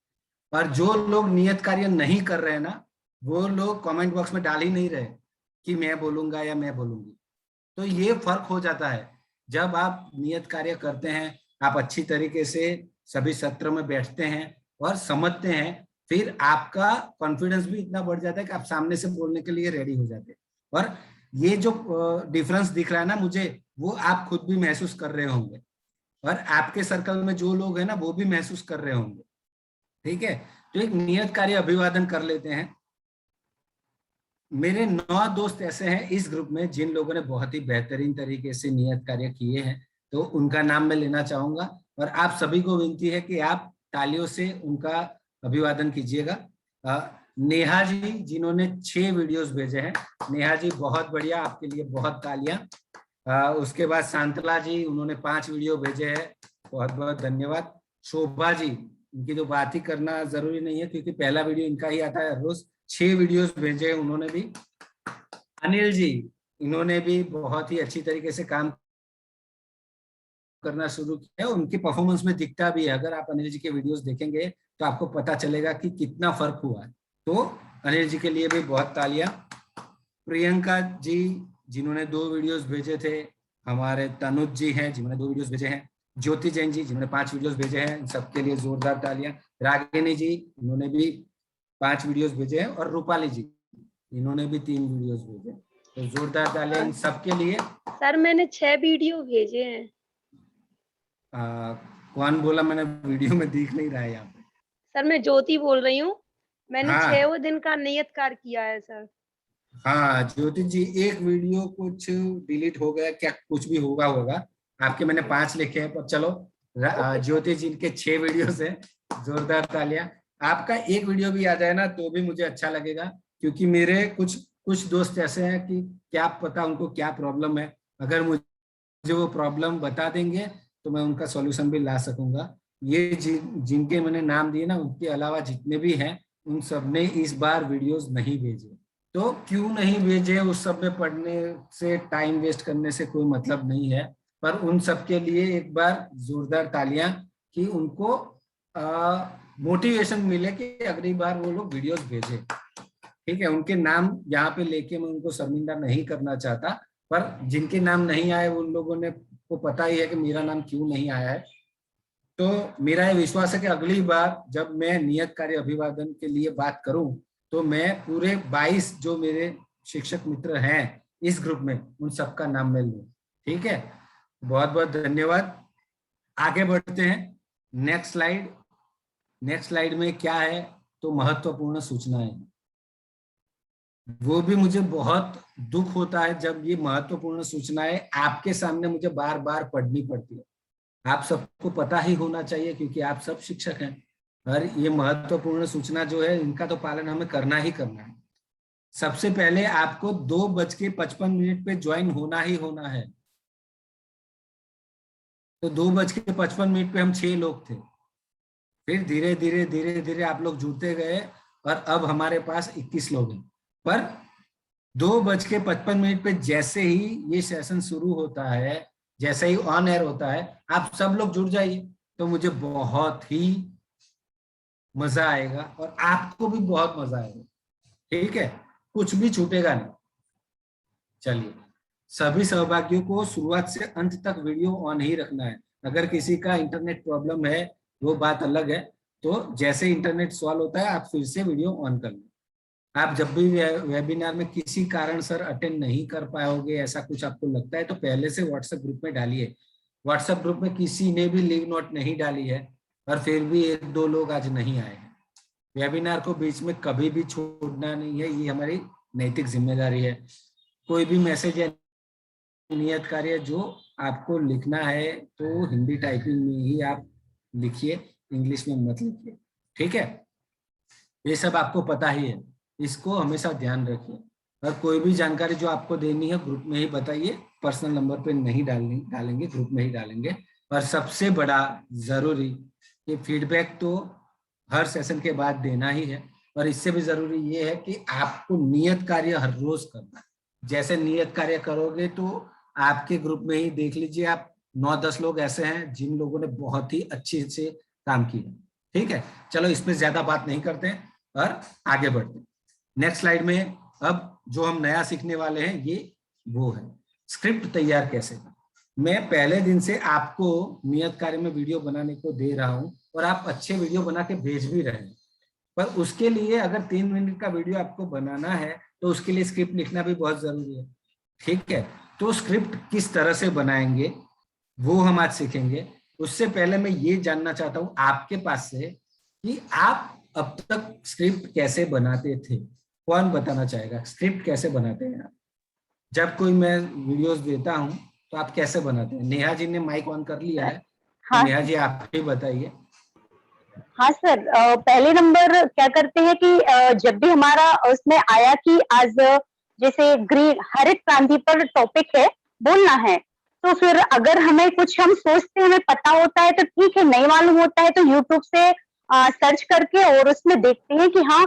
Speaker 3: और जो लोग नियत कार्य नहीं कर रहे हैं ना, वो लोग कमेंट बॉक्स में डाल ही नहीं रहे कि मैं बोलूंगा या मैं बोलूंगी। तो ये फर्क हो जाता है जब आप नियत कार्य करते हैं, आप अच्छी तरीके से सभी सत्र में बैठते हैं और समझते हैं, फिर आपका कॉन्फिडेंस भी इतना बढ़ जाता है कि आप सामने से बोलने के लिए रेडी हो जाते हैं। और ये जो डिफरेंस दिख रहा है ना मुझे, वो आप खुद भी महसूस कर रहे होंगे और आपके सर्कल में जो लोग हैं ना वो भी महसूस कर रहे होंगे। ठीक है, तो एक नियत कार्य अभिवादन कर लेते हैं। मेरे 9 दोस्त ऐसे हैं इस ग्रुप में जिन लोगों ने बहुत ही बेहतरीन तरीके से नियत कार्य किए हैं, तो उनका नाम मैं लेना चाहूंगा और आप सभी को विनती है कि आप तालियों से उनका अभिवादन कीजिएगा। नेहा जी जिन्होंने 6 वीडियोस भेजे हैं, नेहा जी बहुत बढ़िया, आपके लिए बहुत तालियां। उसके बाद शांतला जी, उन्होंने 5 वीडियो भेजे हैं, बहुत बहुत धन्यवाद। शोभा जी, इनकी तो बात ही करना जरूरी नहीं है क्योंकि पहला वीडियो इनका ही आता है रोज, 6 वीडियोस भेजे हैं उन्होंने भी। अनिल जी, इन्होंने भी बहुत ही अच्छी तरीके से काम करना शुरू किया, उनकी परफॉर्मेंस में दिखता भी है। अगर आप अनिल जी के वीडियोस देखेंगे तो आपको पता चलेगा कि कितना फर्क हुआ है। तो अनिल जी के लिए भी बहुत तालियां। प्रियंका जी जिन्होंने 2 वीडियोस भेजे थे, हमारे तनुज जी हैं जिन्होंने 2 वीडियोस भेजे हैं, ज्योति जैन जी जिन्होंने 5 वीडियोस भेजे हैं, इन सबके लिए जोरदार तालियां। रागिनी जी इन्होंने भी 5 वीडियोस भेजे हैं और रूपाली जी इन्होंने भी 3 वीडियोस भेजे, तो जोरदार तालियां इन सबके लिए।
Speaker 2: सर मैंने 6 वीडियो भेजे हैं।
Speaker 3: कौन बोला? मैंने वीडियो में दिख नहीं रहा है यहाँ पे।
Speaker 2: सर मैं ज्योति बोल रही हूँ, मैंने
Speaker 3: हाँ।
Speaker 2: 6 दिन का नियत कार्य किया है सर।
Speaker 3: हाँ ज्योति जी, एक वीडियो कुछ डिलीट हो गया क्या, कुछ भी होगा आपके मैंने 5 लिखे हैं, पर चलो ज्योति जी के 6 वीडियो से जोरदार तालियां। आपका एक वीडियो भी आ जाए ना तो भी मुझे अच्छा लगेगा, क्योंकि मेरे कुछ दोस्त ऐसे हैं कि क्या पता उनको क्या प्रॉब्लम है, अगर मुझे वो प्रॉब्लम बता देंगे तो मैं उनका सॉल्यूशन भी ला सकूंगा। ये जिनके मैंने नाम दिए ना, उनके अलावा जितने भी हैं उन सब ने इस बार वीडियोस नहीं भेजे। तो क्यों नहीं भेजे? उस सब में पढ़ने से, टाइम वेस्ट करने से कोई मतलब नहीं है, पर उन सब के लिए एक बार जोरदार तालियां कि उनको मोटिवेशन मिले कि अगली बार वो लोग वीडियोस भेजे। ठीक है, उनके नाम यहाँ पे लेके मैं उनको शर्मिंदा नहीं करना चाहता, पर जिनके नाम नहीं आए उन लोगों ने को पता ही है कि मेरा नाम क्यों नहीं आया है। तो मेरा ये विश्वास है कि अगली बार जब मैं नियत कार्य अभिवादन के लिए बात करूं तो मैं पूरे 22 जो मेरे शिक्षक मित्र हैं इस ग्रुप में, उन सबका नाम मैं लूं। ठीक है, बहुत बहुत धन्यवाद। आगे बढ़ते हैं। नेक्स्ट स्लाइड में क्या है, तो महत्वपूर्ण सूचनाएं। वो भी मुझे बहुत दुख होता है जब ये महत्वपूर्ण सूचनाएं आपके सामने मुझे बार बार पढ़नी पड़ती है। आप सबको पता ही होना चाहिए क्योंकि आप सब शिक्षक हैं, और ये महत्वपूर्ण सूचना जो है इनका तो पालन हमें करना ही करना है। सबसे पहले आपको 2:55 पे ज्वाइन होना ही होना है। तो 2:55 पे हम 6 लोग थे, फिर धीरे धीरे आप लोग जुड़ते गए और अब हमारे पास 21 लोग हैं। पर 2:55 पे जैसे ही ये सेशन शुरू होता है, जैसे ही ऑन एयर होता है, आप सब लोग जुड़ जाइए, तो मुझे बहुत ही मजा आएगा और आपको भी बहुत मजा आएगा। ठीक है, कुछ भी छूटेगा नहीं। चलिए, सभी सहभागियों को शुरुआत से अंत तक वीडियो ऑन ही रखना है। अगर किसी का इंटरनेट प्रॉब्लम है वो बात अलग है, तो जैसे इंटरनेट सॉल्व होता है आप फिर से वीडियो ऑन कर लें। आप जब भी वेबिनार में किसी कारण सर अटेंड नहीं कर पाओगे, ऐसा कुछ आपको लगता है, तो पहले से व्हाट्सएप ग्रुप में डालिए। व्हाट्सएप ग्रुप में किसी ने भी लीव नोट नहीं डाली है और फिर भी 1-2 लोग आज नहीं आए हैं। वेबिनार को बीच में कभी भी छोड़ना नहीं है, ये हमारी नैतिक जिम्मेदारी है। कोई भी मैसेज या नियत कार्य जो आपको लिखना है तो हिंदी टाइपिंग में ही आप लिखिए, इंग्लिश में मत लिखिए, ठीक है। ये सब आपको पता ही है, इसको हमेशा ध्यान रखिए। और कोई भी जानकारी जो आपको देनी है ग्रुप में ही बताइए, पर्सनल नंबर पे नहीं डालेंगे, ग्रुप में ही डालेंगे। और सबसे बड़ा जरूरी, ये फीडबैक तो हर सेशन के बाद देना ही है, और इससे भी जरूरी ये है कि आपको नियत कार्य हर रोज करना है। जैसे नियत कार्य करोगे तो आपके ग्रुप में ही देख लीजिए आप 9-10 लोग ऐसे हैं जिन लोगों ने बहुत ही अच्छे से काम किया, ठीक है। चलो इस पे ज्यादा बात नहीं करते हैं और आगे बढ़ते हैं। नेक्स्ट स्लाइड में अब जो हम नया सीखने वाले हैं ये वो है स्क्रिप्ट तैयार कैसे। मैं पहले दिन से आपको नियत कार्य में वीडियो बनाने को दे रहा हूं और आप अच्छे वीडियो बना के भेज भी रहे हैं, पर उसके लिए अगर 3 मिनट का वीडियो आपको बनाना है तो उसके लिए स्क्रिप्ट लिखना भी बहुत जरूरी है, ठीक है। तो स्क्रिप्ट किस तरह से बनाएंगे वो हम आज सीखेंगे। उससे पहले मैं ये जानना चाहता हूं आपके पास से कि आप अब तक स्क्रिप्ट कैसे बनाते थे। कौन बताना चाहेगा स्क्रिप्ट कैसे बनाते हैं आप? जब कोई मैं वीडियोस देता हूं तो आप कैसे बनाते हैं? नेहा जी ने माइक ऑन कर लिया है, तो
Speaker 4: हाँ
Speaker 3: नेहा जी आप ही बताइए।
Speaker 4: हाँ सर, पहले नंबर क्या करते हैं कि जब भी हमारा उसमें आया कि आज जैसे ग्रीन हरित क्रांति पर टॉपिक है, बोलना है, तो फिर अगर हमें कुछ हम सोचते हैं, हमें पता होता है तो ठीक है, नहीं मालूम होता है तो यूट्यूब से सर्च करके और उसमें देखते हैं कि हाँ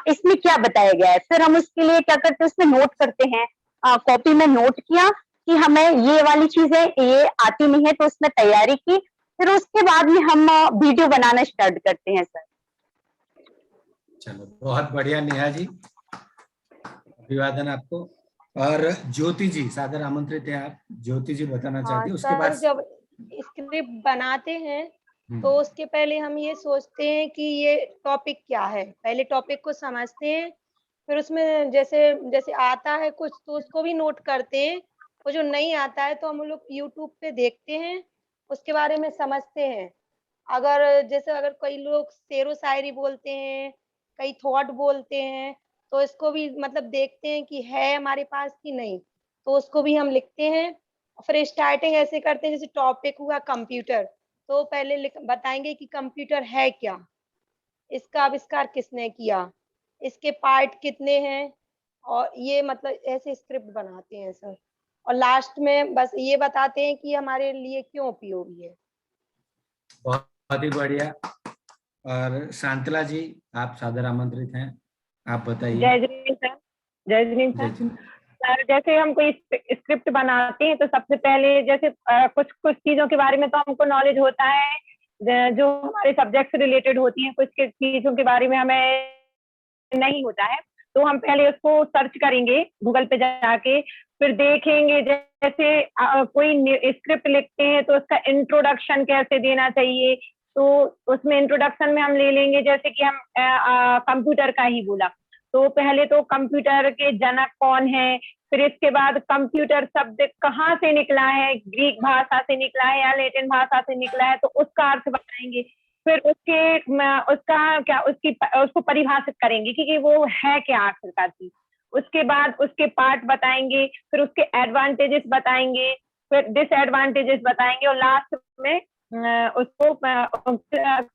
Speaker 4: इसमें क्या बताया गया है। फिर हम उसके लिए क्या करते हैं, उसमें नोट करते हैं, कॉपी में नोट किया कि हमें ये वाली चीजें ये आती नहीं है, तो उसमें तैयारी की, फिर उसके बाद में हम वीडियो बनाना स्टार्ट करते हैं सर।
Speaker 3: चलो बहुत बढ़िया नेहा जी, अभिवादन आपको। और ज्योति जी सादर आमंत्रित हैं आप, ज्योति जी बताना चाहती है। उसके
Speaker 2: सर,
Speaker 3: बाद
Speaker 2: जब स्क्रिप्ट बनाते हैं तो उसके पहले हम ये सोचते हैं कि ये टॉपिक क्या है, पहले टॉपिक को समझते हैं, फिर उसमें जैसे जैसे आता है कुछ तो उसको भी नोट करते हैं, वो जो नहीं आता है तो हम लोग यूट्यूब पे देखते हैं, उसके बारे में समझते हैं। अगर कई लोग शेरो शायरी बोलते हैं, कई थॉट बोलते हैं, तो इसको भी मतलब देखते हैं कि है हमारे पास कि नहीं, तो उसको भी हम लिखते हैं। फिर स्टार्टिंग ऐसे करते हैं, जैसे टॉपिक हुआ कंप्यूटर, तो पहले बताएंगे कि कंप्यूटर है क्या, इसका आविष्कार किसने किया, इसके पार्ट कितने हैं, और ये मतलब ऐसे स्क्रिप्ट बनाते हैं सर। और लास्ट में बस ये बताते हैं कि हमारे लिए क्यों उपयोगी है।
Speaker 3: बहुत ही बढ़िया। और शांतला जी आप सादर आमंत्रित हैं, आप बताइए।
Speaker 8: जय जिनेन्द्र सर। जय जिनेन्द्र
Speaker 3: जय
Speaker 8: सर।
Speaker 3: जिनेन्द्र।
Speaker 8: सर जैसे हम कोई स्क्रिप्ट बनाते हैं तो सबसे पहले जैसे कुछ कुछ चीजों के बारे में तो हमको नॉलेज होता है जो हमारे सब्जेक्ट से रिलेटेड होती हैं, कुछ चीजों के बारे में हमें नहीं होता है, तो हम पहले उसको सर्च करेंगे गूगल पे जाके, फिर देखेंगे जैसे कोई स्क्रिप्ट लिखते हैं तो उसका इंट्रोडक्शन कैसे देना चाहिए, तो उसमें इंट्रोडक्शन में हम ले लेंगे जैसे कि हम कंप्यूटर का ही बोला, तो पहले तो कंप्यूटर के जनक कौन है, फिर इसके बाद कंप्यूटर शब्द कहाँ से निकला है, ग्रीक भाषा से निकला है या लैटिन भाषा से निकला है, तो उसका अर्थ बताएंगे। फिर उसको परिभाषित करेंगे कि वो है क्या आखिरकार चीज। उसके बाद उसके पार्ट बताएंगे, फिर उसके एडवांटेजेस बताएंगे, फिर डिसएडवांटेजेस बताएंगे, और लास्ट में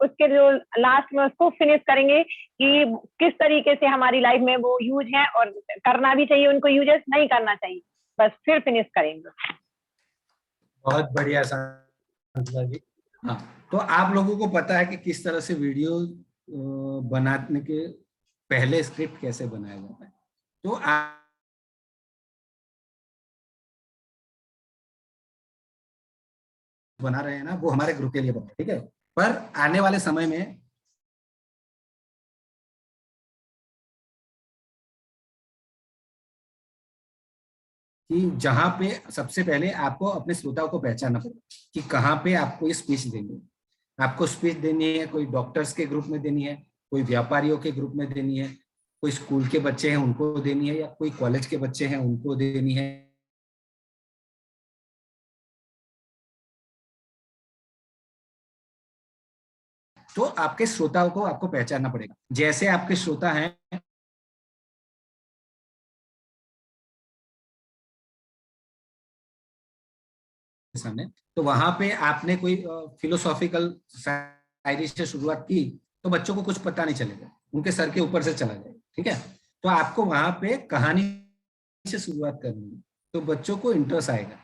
Speaker 8: उसके जो लास्ट में उसको फिनिश करेंगे कि किस तरीके से हमारी लाइफ में वो यूज है और करना भी चाहिए उनको, यूजेस नहीं करना चाहिए, बस फिर फिनिश करेंगे।
Speaker 3: बहुत बढ़िया शांतला जी। हाँ, तो आप लोगों को पता है कि किस तरह से वीडियो बनाने के पहले स्क्रिप्ट कैसे बनाया जाता है, तो आप बना रहे हैं ना वो हमारे ग्रुप के लिए बना, ठीक है। पर आने वाले समय में कि जहां पे सबसे पहले आपको अपने श्रोताओं को पहचानना पड़ेगा कि कहाँ पे आपको ये स्पीच देनी है। आपको स्पीच देनी है कोई डॉक्टर्स के ग्रुप में देनी है, कोई व्यापारियों के ग्रुप में देनी है, कोई स्कूल के बच्चे हैं उनको देनी है, या कोई कॉलेज के बच्चे हैं उनको देनी है। तो आपके श्रोताओं को आपको पहचानना पड़ेगा। जैसे आपके श्रोता हैं सामने, तो वहां पे आपने कोई फिलोसॉफिकल शायरी से शुरुआत की तो बच्चों को कुछ पता नहीं चलेगा, उनके सर के ऊपर से चला जाएगा। ठीक है, तो आपको वहां पे कहानी से शुरुआत करनी है तो बच्चों को इंटरेस्ट आएगा।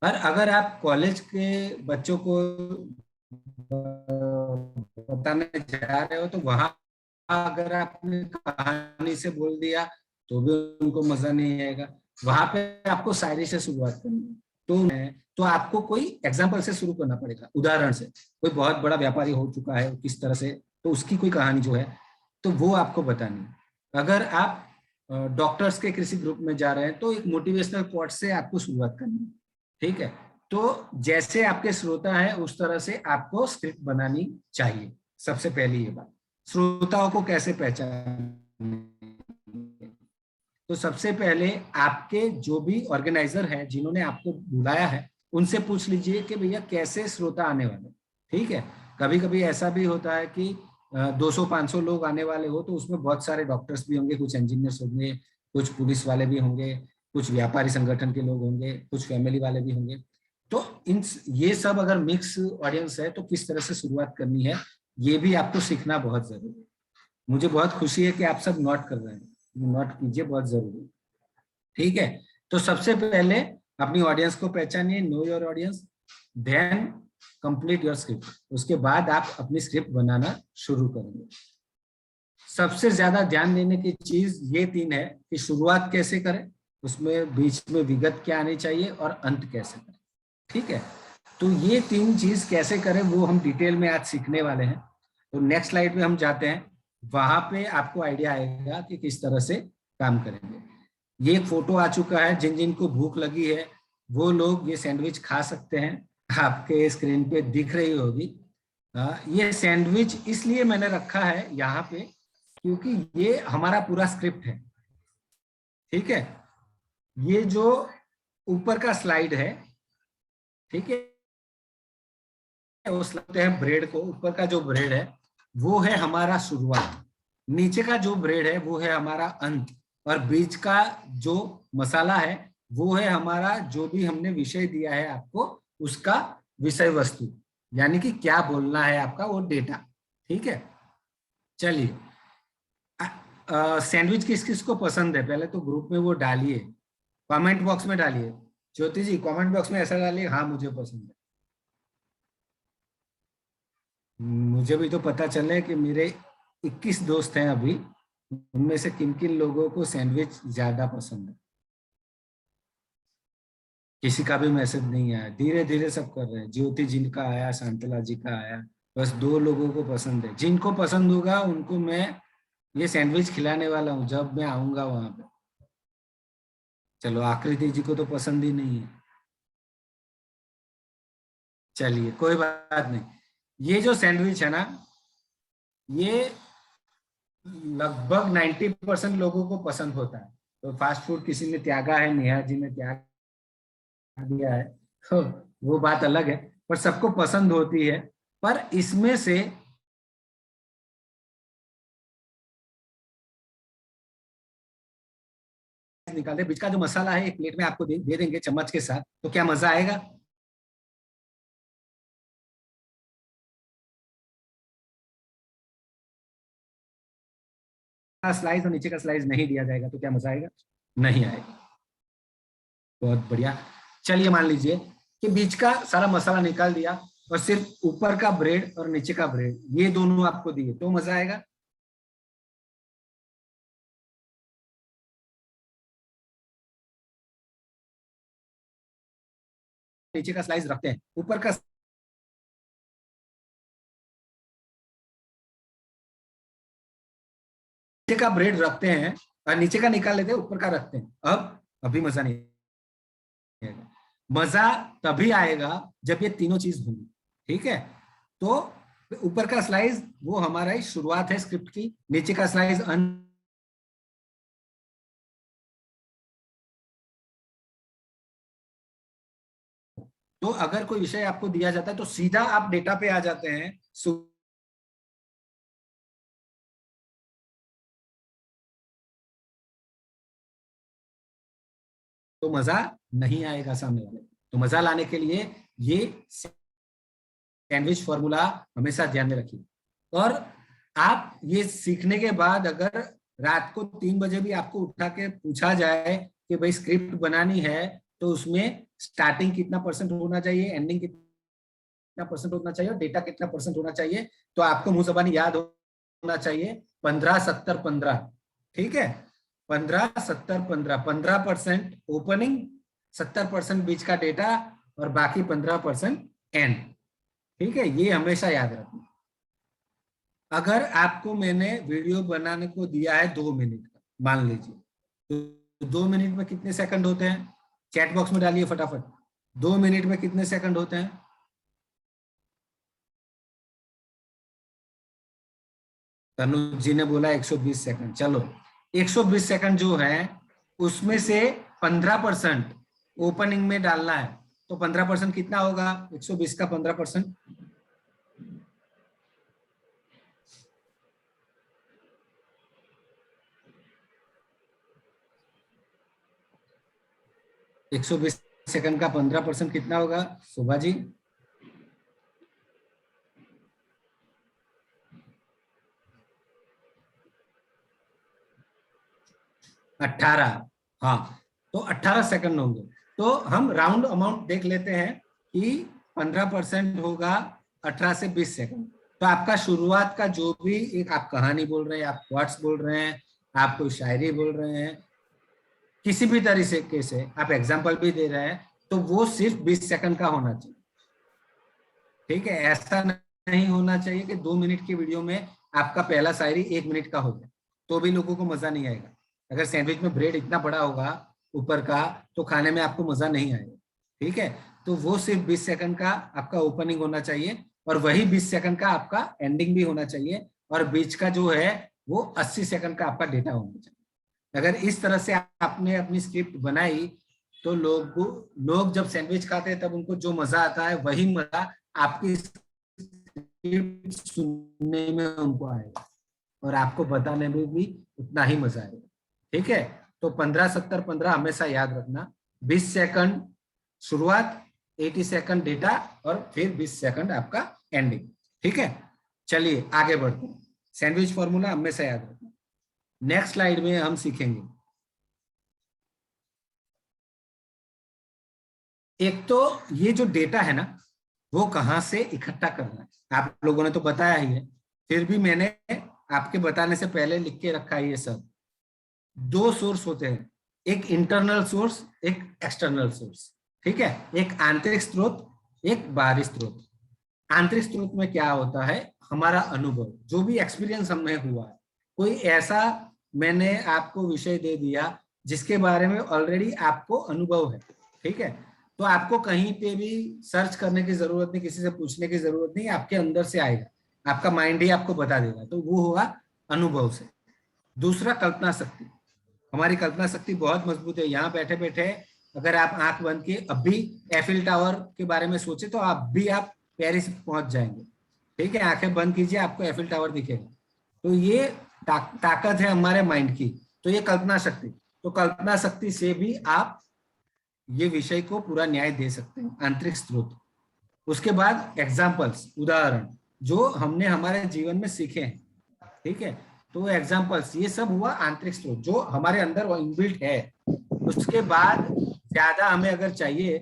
Speaker 3: और अगर आप कॉलेज के बच्चों को बताने जा रहे हो तो वहां अगर आपने कहानी से बोल दिया तो भी उनको मजा नहीं आएगा। वहां पे आपको शायरी से शुरुआत करनी है। तो आपको कोई एग्जाम्पल से शुरू करना पड़ेगा, उदाहरण से। कोई बहुत बड़ा व्यापारी हो चुका है किस तरह से, तो उसकी कोई कहानी जो है तो वो आपको बतानी है। अगर आप डॉक्टर्स के किसी ग्रुप में जा रहे हैं तो एक मोटिवेशनल कोट से आपको शुरुआत करनी है। ठीक है, तो जैसे आपके श्रोता है उस तरह से आपको स्क्रिप्ट बनानी चाहिए। सबसे पहली ये बात, श्रोताओं को कैसे पहचान, तो सबसे पहले आपके जो भी ऑर्गेनाइजर हैं जिन्होंने आपको बुलाया है उनसे पूछ लीजिए कि भैया कैसे श्रोता आने वाले। ठीक है, कभी कभी ऐसा भी होता है कि 200-500 लोग आने वाले हो तो उसमें बहुत सारे डॉक्टर्स भी होंगे, कुछ इंजीनियर्स होंगे, कुछ पुलिस वाले भी होंगे, कुछ व्यापारी संगठन के लोग होंगे, कुछ फैमिली वाले भी होंगे। तो ये सब अगर मिक्स ऑडियंस है तो किस तरह से शुरुआत करनी है ये भी आपको सीखना बहुत जरूरी है। मुझे बहुत खुशी है कि आप सब नोट कर रहे हैं, नोट कीजिए, बहुत जरूरी है। ठीक है, तो सबसे पहले अपनी ऑडियंस को पहचानिए, know your audience, then complete your script. उसके बाद आप अपनी स्क्रिप्ट बनाना शुरू करेंगे। सबसे ज्यादा ध्यान देने की चीज ये 3 है कि शुरुआत कैसे करें, उसमें बीच में विगत क्या आनी चाहिए और अंत कैसे करें। ठीक है, तो ये 3 चीज कैसे करें वो हम डिटेल में आज सीखने वाले हैं। तो नेक्स्ट स्लाइड में हम जाते हैं, वहां पे आपको आइडिया आएगा कि किस तरह से काम करेंगे। ये एक फोटो आ चुका है, जिन जिनको भूख लगी है वो लोग ये सैंडविच खा सकते हैं, आपके स्क्रीन पे दिख रही होगी। ये सैंडविच इसलिए मैंने रखा है यहाँ पे क्योंकि ये हमारा पूरा स्क्रिप्ट है। ठीक है, ये जो ऊपर का स्लाइड है, ठीक है, उस लगते हैं ब्रेड को, ऊपर का जो ब्रेड है वो है हमारा शुरुआत, नीचे का जो ब्रेड है वो है हमारा अंत, और बीच का जो मसाला है वो है हमारा जो भी हमने विषय दिया है आपको उसका विषय वस्तु, यानी कि क्या बोलना है आपका वो डेटा। ठीक है, चलिए, सैंडविच किस किस को पसंद है पहले तो ग्रुप में वो डालिए, कमेंट बॉक्स में डालिए। ज्योति जी कमेंट बॉक्स में ऐसा डालिए, हाँ मुझे पसंद है। मुझे भी तो पता चले कि मेरे 21 दोस्त हैं अभी, उनमें से किन किन लोगों को सैंडविच ज्यादा पसंद है। किसी का भी मैसेज नहीं आया, धीरे धीरे सब कर रहे हैं। ज्योति जी का आया, शांतला जी का आया, बस 2 लोगों को पसंद है। जिनको पसंद होगा उनको मैं ये सैंडविच खिलाने वाला हूँ जब मैं आऊंगा वहां पे। चलो, आकृति जी को तो पसंद ही नहीं है, चलिए कोई बात नहीं। ये जो सैंडविच है ना, ये लगभग 90% लोगों को पसंद होता है। तो फास्ट फूड किसी ने त्यागा है, नेहा जी ने त्याग दिया है तो वो बात अलग है, पर सबको पसंद होती है। पर इसमें से निकाल दे, बीच का जो मसाला है एक प्लेट में आपको दे देंगे चम्मच के साथ, तो क्या मजा आएगा। स्लाइस और नीचे का स्लाइस नहीं दिया जाएगा तो क्या मजा आएगा, नहीं आएगा। बहुत बढ़िया, चलिए मान लीजिए कि बीच का सारा मसाला निकाल दिया और सिर्फ ऊपर का ब्रेड और नीचे का ब्रेड ये दोनों आपको दिए, तो मजा आएगा। नीचे का स्लाइस रखते हैं, ऊपर का नीचे का ब्रेड रखते हैं और नीचे का निकाल लेते हैं, ऊपर का रखते हैं। अब अभी मजा नहीं आएगा। मजा तभी आएगा जब ये तीनों चीज होंगी, ठीक है। तो ऊपर का स्लाइड वो हमारा ही शुरुआत है स्क्रिप्ट की, नीचे का स्लाइड तो अगर कोई विषय आपको दिया जाता है तो सीधा आप डेटा पे आ जाते हैं। तो मजा नहीं आएगा सामने वाले। तो मजा लाने के लिए ये सैंडविच फॉर्मूला हमेशा ध्यान में रखिए। और आप ये सीखने के बाद अगर रात को 3 बजे भी आपको उठा के पूछा जाए कि भाई स्क्रिप्ट बनानी है तो उसमें स्टार्टिंग कितना % होना चाहिए, एंडिंग कितना % होना चाहिए और डेटा कितना % होना चाहिए, तो आपको मुंह ज़बानी याद होना चाहिए 15-70-15, ठीक है। 15-70-15, 15% ओपनिंग, 70% बीच का डेटा और बाकी 15% एंड, ठीक है। ये हमेशा याद रखना। अगर आपको मैंने वीडियो बनाने को दिया है 2 मिनट का, मान लीजिए, तो 2 मिनट में कितने सेकंड होते हैं, चैट बॉक्स में डालिए फटाफट। 2 मिनट में कितने सेकंड होते हैं? तनुज जी ने बोला 120 सेकंड। चलो 120 सेकंड जो है उसमें से 15% ओपनिंग में डालना है, तो 15% कितना होगा? 120 का 15% 120 सेकंड का 15% कितना होगा शोभा जी? 18। हाँ, तो 18 सेकंड होंगे। तो हम राउंड अमाउंट देख लेते हैं कि 15% होगा 18 से 20 सेकंड। तो आपका शुरुआत का जो भी एक आप कहानी बोल रहे हैं, आप वर्ड्स बोल रहे हैं, आप कोई शायरी बोल रहे हैं, किसी भी तरीके से आप एग्जाम्पल भी दे रहे हैं, तो वो सिर्फ 20 सेकंड का होना चाहिए, ठीक है। ऐसा नहीं होना चाहिए कि 2 मिनट की वीडियो में आपका पहला शायरी 1 मिनट का हो जाए, तो भी लोगों को मजा नहीं आएगा। अगर सैंडविच में ब्रेड इतना बड़ा होगा ऊपर का, तो खाने में आपको मजा नहीं आएगा, ठीक है। तो वो सिर्फ 20 सेकंड का आपका ओपनिंग होना चाहिए और वही 20 सेकंड का आपका एंडिंग भी होना चाहिए, और बीच का जो है वो 80 सेकंड का आपका डेटा होना चाहिए। अगर इस तरह से आपने अपनी स्क्रिप्ट बनाई तो लोग जब सैंडविच खाते हैं तब उनको जो मजा आता है वही मजा आपकी स्क्रिप्ट सुनने में उनको आएगा और आपको बताने में भी उतना ही मजा आएगा, ठीक है। तो 15-70-15 हमेशा याद रखना। 20 सेकंड शुरुआत, 80 सेकंड डेटा और फिर 20 सेकंड आपका एंडिंग, ठीक है। चलिए आगे बढ़ते हैं। सैंडविच फॉर्मूला हमेशा याद रखना। नेक्स्ट स्लाइड में हम सीखेंगे, एक तो ये जो डेटा है ना वो कहां से इकट्ठा करना है। आप लोगों ने तो बताया ही है, फिर भी मैंने आपके बताने से पहले लिख के रखा है। ये सब 2 सोर्स होते हैं, एक इंटरनल सोर्स, एक एक्सटर्नल सोर्स, ठीक है। एक आंतरिक स्रोत, एक बाहरी स्रोत। आंतरिक स्रोत में क्या होता है? हमारा अनुभव, जो भी एक्सपीरियंस हमें हुआ है। कोई ऐसा मैंने आपको विषय दे दिया जिसके बारे में ऑलरेडी आपको अनुभव है, ठीक है। तो आपको कहीं पे भी सर्च करने की जरूरत नहीं, किसी से पूछने की जरूरत नहीं, आपके अंदर से आएगा, आपका माइंड ही आपको बता देगा। तो वो होगा अनुभव से। दूसरा कल्पना शक्ति। हमारी कल्पना शक्ति बहुत मजबूत है। यहाँ बैठे बैठे अगर आप आंख बंद के अब भी एफिल टावर के बारे में सोचे तो आप पेरिस पहुंच जाएंगे, ठीक है। आंखें बंद कीजिए, आपको एफिल टावर दिखेगा। तो ये ताकत है हमारे माइंड की। तो ये कल्पना शक्ति। तो कल्पना शक्ति से भी आप ये विषय को पूरा न्याय दे सकते हैं, आंतरिक स्रोत। उसके बाद एग्जाम्पल्स, उदाहरण जो हमने हमारे जीवन में सीखे हैं, ठीक है। तो एग्जाम्पल्स, ये सब हुआ आंतरिक स्रोत जो हमारे अंदर वो इनबिल्ट है। उसके बाद ज्यादा हमें अगर चाहिए,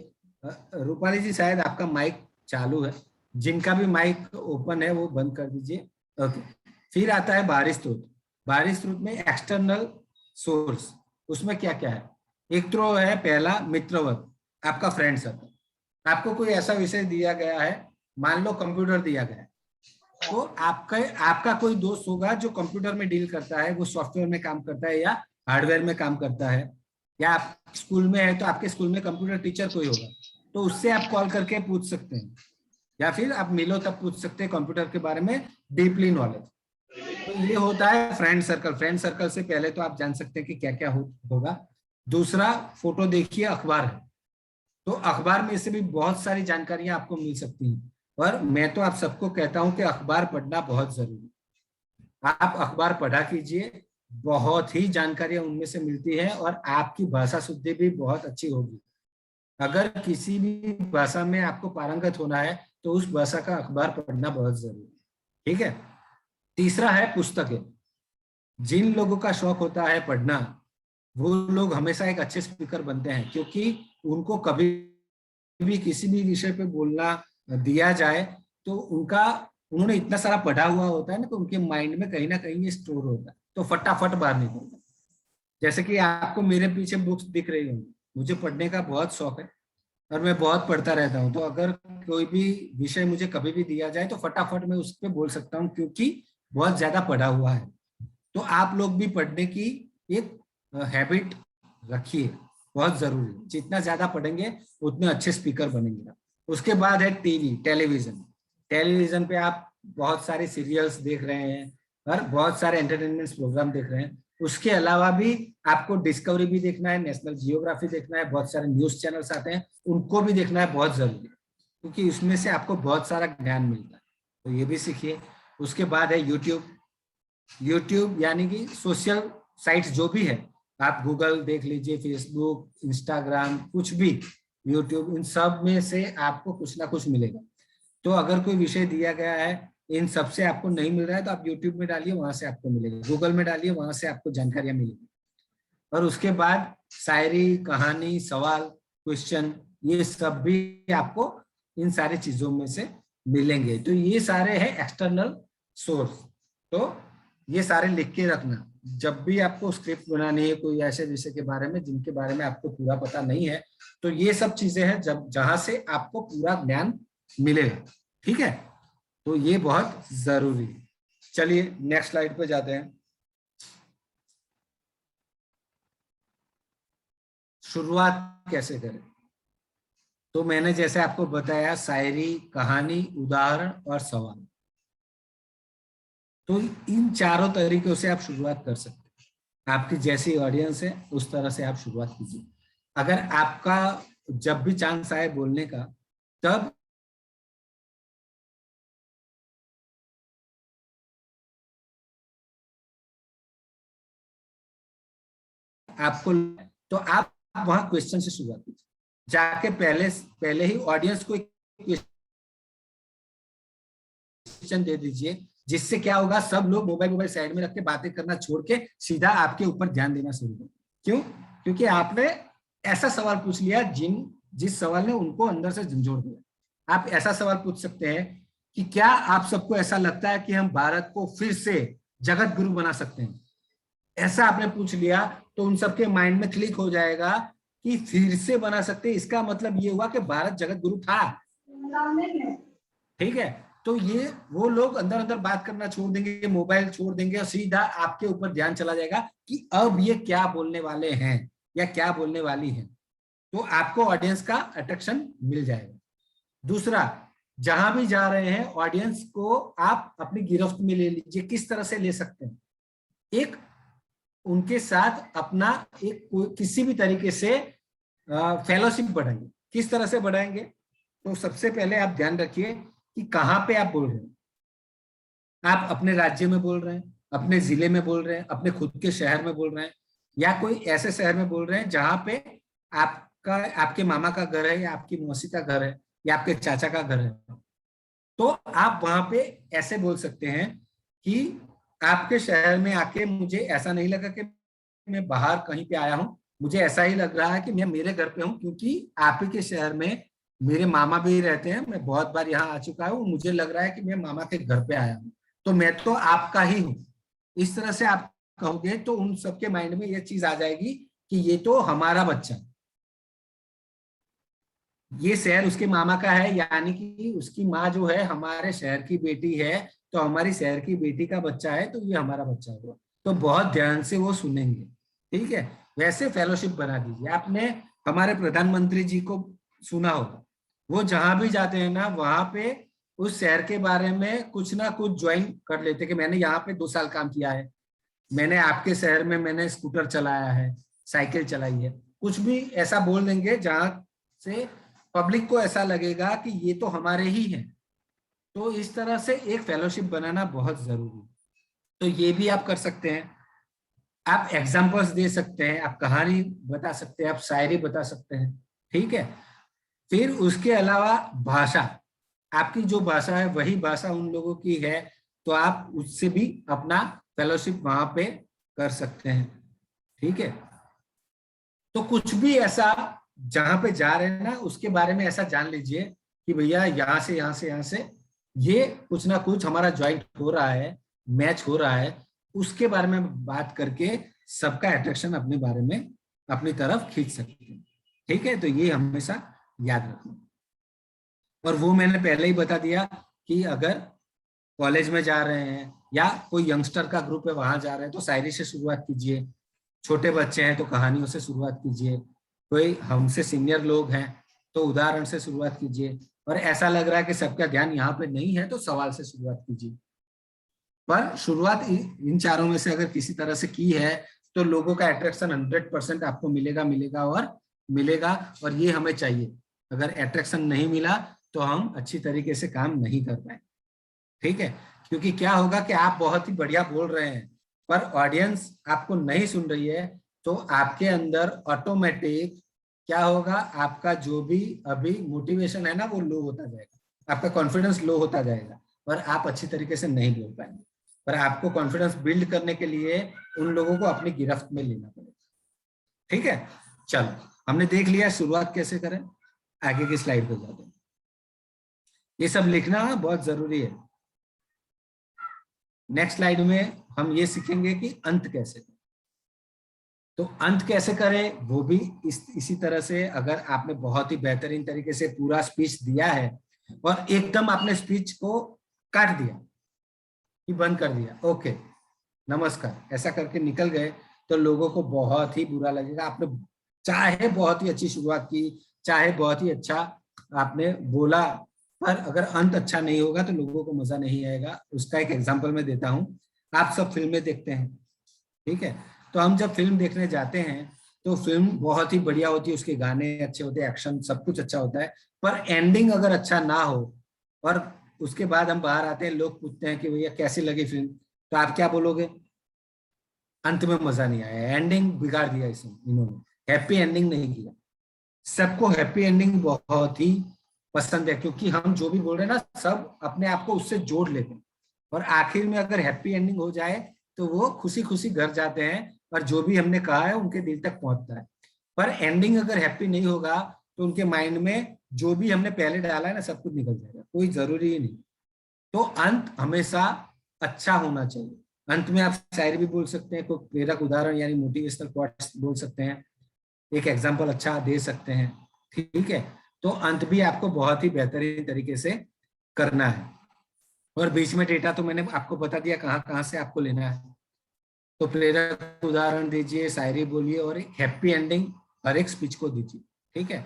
Speaker 3: रूपाली जी शायद आपका माइक चालू है, जिनका भी माइक ओपन है वो बंद कर दीजिए, ओके। फिर आता है बाहरी स्रोत। बाहरी स्रोत में एक्सटर्नल सोर्स, उसमें क्या क्या है? एक तो है पहला मित्रवत, आपका फ्रेंड सर्कल। आपको कोई ऐसा विषय दिया गया है, मान लो कंप्यूटर दिया गया है, तो आपका कोई दोस्त होगा जो कंप्यूटर में डील करता है, वो सॉफ्टवेयर में काम करता है या हार्डवेयर में काम करता है, या आप स्कूल में है तो आपके स्कूल में कंप्यूटर टीचर कोई होगा, तो उससे आप कॉल करके पूछ सकते हैं, या फिर आप मिलो तब पूछ सकते हैं कंप्यूटर के बारे में डीपली नॉलेज। तो ये होता है फ्रेंड सर्कल। फ्रेंड सर्कल से पहले तो आप जान सकते हैं कि क्या क्या होगा। दूसरा, फोटो देखिए, अखबार है, तो अखबार में से भी बहुत सारी जानकारियां आपको मिल सकती हैं, और मैं तो आप सबको कहता हूं कि अखबार पढ़ना बहुत जरूरी है। आप अखबार पढ़ा कीजिए, बहुत ही जानकारियां उनमें से मिलती है, और आपकी भाषा शुद्धि भी बहुत अच्छी होगी। अगर किसी भी भाषा में आपको पारंगत होना है तो उस भाषा का अखबार पढ़ना बहुत जरूरी है, ठीक है। तीसरा है पुस्तकें। जिन लोगों का शौक होता है पढ़ना, वो लोग हमेशा एक अच्छे स्पीकर बनते हैं, क्योंकि उनको कभी भी किसी भी विषय पे बोलना दिया जाए तो उन्होंने इतना सारा पढ़ा हुआ होता है ना, तो उनके माइंड में कहीं ना कहीं ये स्टोर होता है, तो फटाफट बाहर निकलता है। जैसे कि आपको मेरे पीछे बुक्स दिख रही होंगी, मुझे पढ़ने का बहुत शौक है और मैं बहुत पढ़ता रहता हूँ। तो अगर कोई भी विषय मुझे कभी भी दिया जाए तो फटाफट मैं उस पर बोल सकता हूँ, क्योंकि बहुत ज्यादा पढ़ा हुआ है। तो आप लोग भी पढ़ने की एक हैबिट रखिए, बहुत जरूरी है। जितना ज्यादा पढ़ेंगे उतने अच्छे स्पीकर बनेंगे। उसके बाद है टीवी, टेलीविजन। टेलीविजन पे आप बहुत सारे सीरियल्स देख रहे हैं और बहुत सारे एंटरटेनमेंट प्रोग्राम देख रहे हैं। उसके अलावा भी आपको डिस्कवरी भी देखना है, नेशनल जियोग्राफी देखना है, बहुत सारे न्यूज चैनल्स आते हैं, उनको भी देखना है, बहुत जरूरी है, क्योंकि उसमें से आपको बहुत सारा ज्ञान मिलता है, तो ये भी सीखिए। उसके बाद है यूट्यूब यानी कि सोशल साइट्स जो भी है, आप गूगल देख लीजिए, फेसबुक, इंस्टाग्राम, कुछ भी, यूट्यूब, इन सब में से आपको कुछ ना कुछ मिलेगा। तो अगर कोई विषय दिया गया है, इन सब से आपको नहीं मिल रहा है, तो आप यूट्यूब में डालिए, वहां से आपको मिलेगा। गूगल में डालिए, वहां से आपको जानकारियां मिलेगी। और उसके बाद शायरी, कहानी, सवाल, क्वेश्चन, ये सब भी आपको इन सारी चीजों में से मिलेंगे। तो ये सारे हैं एक्सटर्नल सोर्स। तो ये सारे लिख के रखना। जब भी आपको स्क्रिप्ट बनानी है कोई ऐसे विषय के बारे में जिनके बारे में आपको पूरा पता नहीं है, तो ये सब चीजें हैं जहां से आपको पूरा ज्ञान मिलेगा, ठीक है। तो ये बहुत जरूरी है। चलिए नेक्स्ट स्लाइड पे जाते हैं। शुरुआत कैसे करें? तो मैंने जैसे आपको बताया, शायरी, कहानी, उदाहरण और सवाल, तो इन चारों तरीकों से आप शुरुआत कर सकते हैं। आपकी जैसी ऑडियंस है उस तरह से आप शुरुआत कीजिए। अगर आपका जब भी चांस आए बोलने का, तब आपको तो आप वहां क्वेश्चन से शुरुआत कीजिए। जाके पहले ही ऑडियंस को क्वेश्चन दे दीजिए, जिससे क्या होगा, सब लोग मोबाइल साइड में रख के बातें करना छोड़ के सीधा आपके ऊपर ध्यान देना शुरू कर। क्यों? क्योंकि आपने ऐसा सवाल पूछ लिया जिस सवाल ने उनको अंदर से झंझोड़ दिया। आप ऐसा सवाल पूछ सकते हैं कि क्या आप सबको ऐसा लगता है कि हम भारत को फिर से जगत गुरु बना सकते हैं? ऐसा आपने पूछ लिया तो उन सबके माइंड में क्लिक हो जाएगा कि फिर से बना सकते हैं, इसका मतलब ये हुआ कि भारत जगत गुरु था, ठीक है। तो ये वो लोग अंदर अंदर बात करना छोड़ देंगे, मोबाइल छोड़ देंगे और सीधा आपके ऊपर ध्यान चला जाएगा कि अब ये क्या बोलने वाले हैं या क्या बोलने वाली हैं। तो आपको ऑडियंस का अट्रैक्शन मिल जाएगा। दूसरा, जहां भी जा रहे हैं ऑडियंस को आप अपनी गिरफ्त में ले लीजिए। किस तरह से ले सकते हैं? एक उनके साथ अपना किसी भी तरीके से फेलोशिप बढ़ाएंगे। किस तरह से बढ़ाएंगे? तो सबसे पहले आप ध्यान रखिए कि कहाँ पे आप बोल रहे हैं। आप अपने राज्य में बोल रहे हैं, अपने जिले में बोल रहे हैं, अपने खुद के शहर में बोल रहे हैं, या कोई ऐसे शहर में बोल रहे हैं जहां पे आपके मामा का घर है, या आपकी मौसी का घर है, या आपके चाचा का घर है। तो आप वहां पे ऐसे बोल सकते हैं कि आपके शहर में आके मुझे ऐसा नहीं लगा कि मैं बाहर कहीं पे आया हूँ, मुझे ऐसा ही लग रहा है कि मैं मेरे घर पे हूँ, क्योंकि आप ही के शहर में मेरे मामा भी रहते हैं, मैं बहुत बार यहाँ आ चुका हूँ, मुझे लग रहा है कि मैं मामा के घर पे आया हूँ, तो मैं तो आपका ही हूँ। इस तरह से आप कहोगे तो उन सबके माइंड में ये चीज आ जाएगी कि ये तो हमारा बच्चा, ये शहर उसके मामा का है, यानी कि उसकी माँ जो है हमारे शहर की बेटी है, तो हमारी शहर की बेटी का बच्चा है, तो ये हमारा बच्चा होगा। तो बहुत ध्यान से वो सुनेंगे। ठीक है, वैसे फेलोशिप बना दीजिए। आपने हमारे प्रधानमंत्री जी को सुना होगा, वो जहां भी जाते हैं ना वहां पे उस शहर के बारे में कुछ ना कुछ ज्वाइन कर लेते कि मैंने यहाँ पे 2 साल काम किया है, मैंने आपके शहर में मैंने स्कूटर चलाया है, साइकिल चलाई है, कुछ भी ऐसा बोल देंगे जहां से पब्लिक को ऐसा लगेगा कि ये तो हमारे ही हैं। तो इस तरह से एक फेलोशिप बनाना बहुत जरूरी है। तो ये भी आप कर सकते हैं, आप एग्जाम्पल्स दे सकते हैं, आप कहानी बता सकते हैं, आप शायरी बता सकते हैं, ठीक है। फिर उसके अलावा भाषा, आपकी जो भाषा है वही भाषा उन लोगों की है, तो आप उससे भी अपना फेलोशिप वहां पे कर सकते हैं, ठीक है। तो कुछ भी ऐसा जहां पे जा रहे हैं ना उसके बारे में ऐसा जान लीजिए कि भैया यहाँ से यहाँ से यहाँ से ये कुछ ना कुछ हमारा ज्वाइंट हो रहा है, मैच हो रहा है, उसके बारे में बात करके सबका अट्रैक्शन अपने बारे में अपनी तरफ खींच सकते हैं, ठीक है। तो ये हमेशा याद रखना। और वो मैंने पहले ही बता दिया कि अगर कॉलेज में जा रहे हैं या कोई यंगस्टर का ग्रुप है वहां जा रहे हैं तो शायरी से शुरुआत कीजिए, छोटे बच्चे हैं तो कहानियों से शुरुआत कीजिए, कोई हमसे सीनियर लोग हैं तो उदाहरण से शुरुआत कीजिए, और ऐसा लग रहा है कि सबका ध्यान यहाँ पे नहीं है तो सवाल से शुरुआत कीजिए। पर शुरुआत इन चारों में से अगर किसी तरह से की है तो लोगों का अट्रैक्शन 100% आपको मिलेगा और ये हमें चाहिए। अगर अट्रैक्शन नहीं मिला तो हम अच्छी तरीके से काम नहीं कर पाए, ठीक है। क्योंकि क्या होगा कि आप बहुत ही बढ़िया बोल रहे हैं पर ऑडियंस आपको नहीं सुन रही है, तो आपके अंदर ऑटोमेटिक क्या होगा, आपका जो भी अभी मोटिवेशन है ना वो लो होता जाएगा, आपका कॉन्फिडेंस लो होता जाएगा और आप अच्छी तरीके से नहीं बोल पाएंगे। पर आपको कॉन्फिडेंस बिल्ड करने के लिए उन लोगों को अपनी गिरफ्त में लेना पड़ेगा, ठीक है। चलो, हमने देख लिया शुरुआत कैसे करें, आगे की स्लाइड पे जाते हैं। ये सब लिखना बहुत जरूरी है। नेक्स्ट स्लाइड में हम ये सीखेंगे कि अंत कैसे करें। तो अंत कैसे करें वो भी इसी तरह से, अगर आपने बहुत ही बेहतरीन तरीके से पूरा स्पीच दिया है और एकदम आपने स्पीच को काट दिया कि बंद कर दिया, ओके नमस्कार ऐसा करके निकल गए, तो लोगों को बहुत ही बुरा लगेगा। आपने चाहे बहुत ही अच्छी शुरुआत की, चाहे बहुत ही अच्छा आपने बोला, पर अगर अंत अच्छा नहीं होगा तो लोगों को मजा नहीं आएगा। उसका एक एग्जांपल मैं देता हूं। आप सब फिल्में देखते हैं, ठीक है। तो हम जब फिल्म देखने जाते हैं तो फिल्म बहुत ही बढ़िया होती है, उसके गाने अच्छे होते हैं, एक्शन सब कुछ अच्छा होता है, पर एंडिंग अगर अच्छा ना हो और उसके बाद हम बाहर आते हैं, लोग पूछते हैं कि भैया कैसी लगी फिल्म, तो आप क्या बोलोगे? अंत में मजा नहीं आया, एंडिंग बिगाड़ दिया इन्होंने, हैप्पी एंडिंग नहीं किया। सबको हैप्पी एंडिंग बहुत ही पसंद है, क्योंकि हम जो भी बोल रहे हैं ना सब अपने आप को उससे जोड़ लेते हैं, और आखिर में अगर हैप्पी एंडिंग हो जाए तो वो खुशी खुशी घर जाते हैं और जो भी हमने कहा है उनके दिल तक पहुंचता है। पर एंडिंग अगर हैप्पी नहीं होगा तो उनके माइंड में जो भी हमने पहले डाला है ना सब कुछ निकल जाएगा, कोई जरूरी ही नहीं। तो अंत हमेशा अच्छा होना चाहिए। अंत में आप शायरी भी बोल सकते हैं, कोई प्रेरक उदाहरण यानी मोटिवेशनल कोट्स बोल सकते हैं, एक एग्जाम्पल अच्छा दे सकते हैं, ठीक है। तो अंत भी आपको बहुत ही बेहतरीन तरीके से करना है। और बीच में डेटा तो मैंने आपको बता दिया कहाँ कहाँ से आपको लेना है। तो प्रेरक उदाहरण दीजिए, शायरी बोलिए और एक हैप्पी एंडिंग हर एक स्पीच को दीजिए, ठीक है।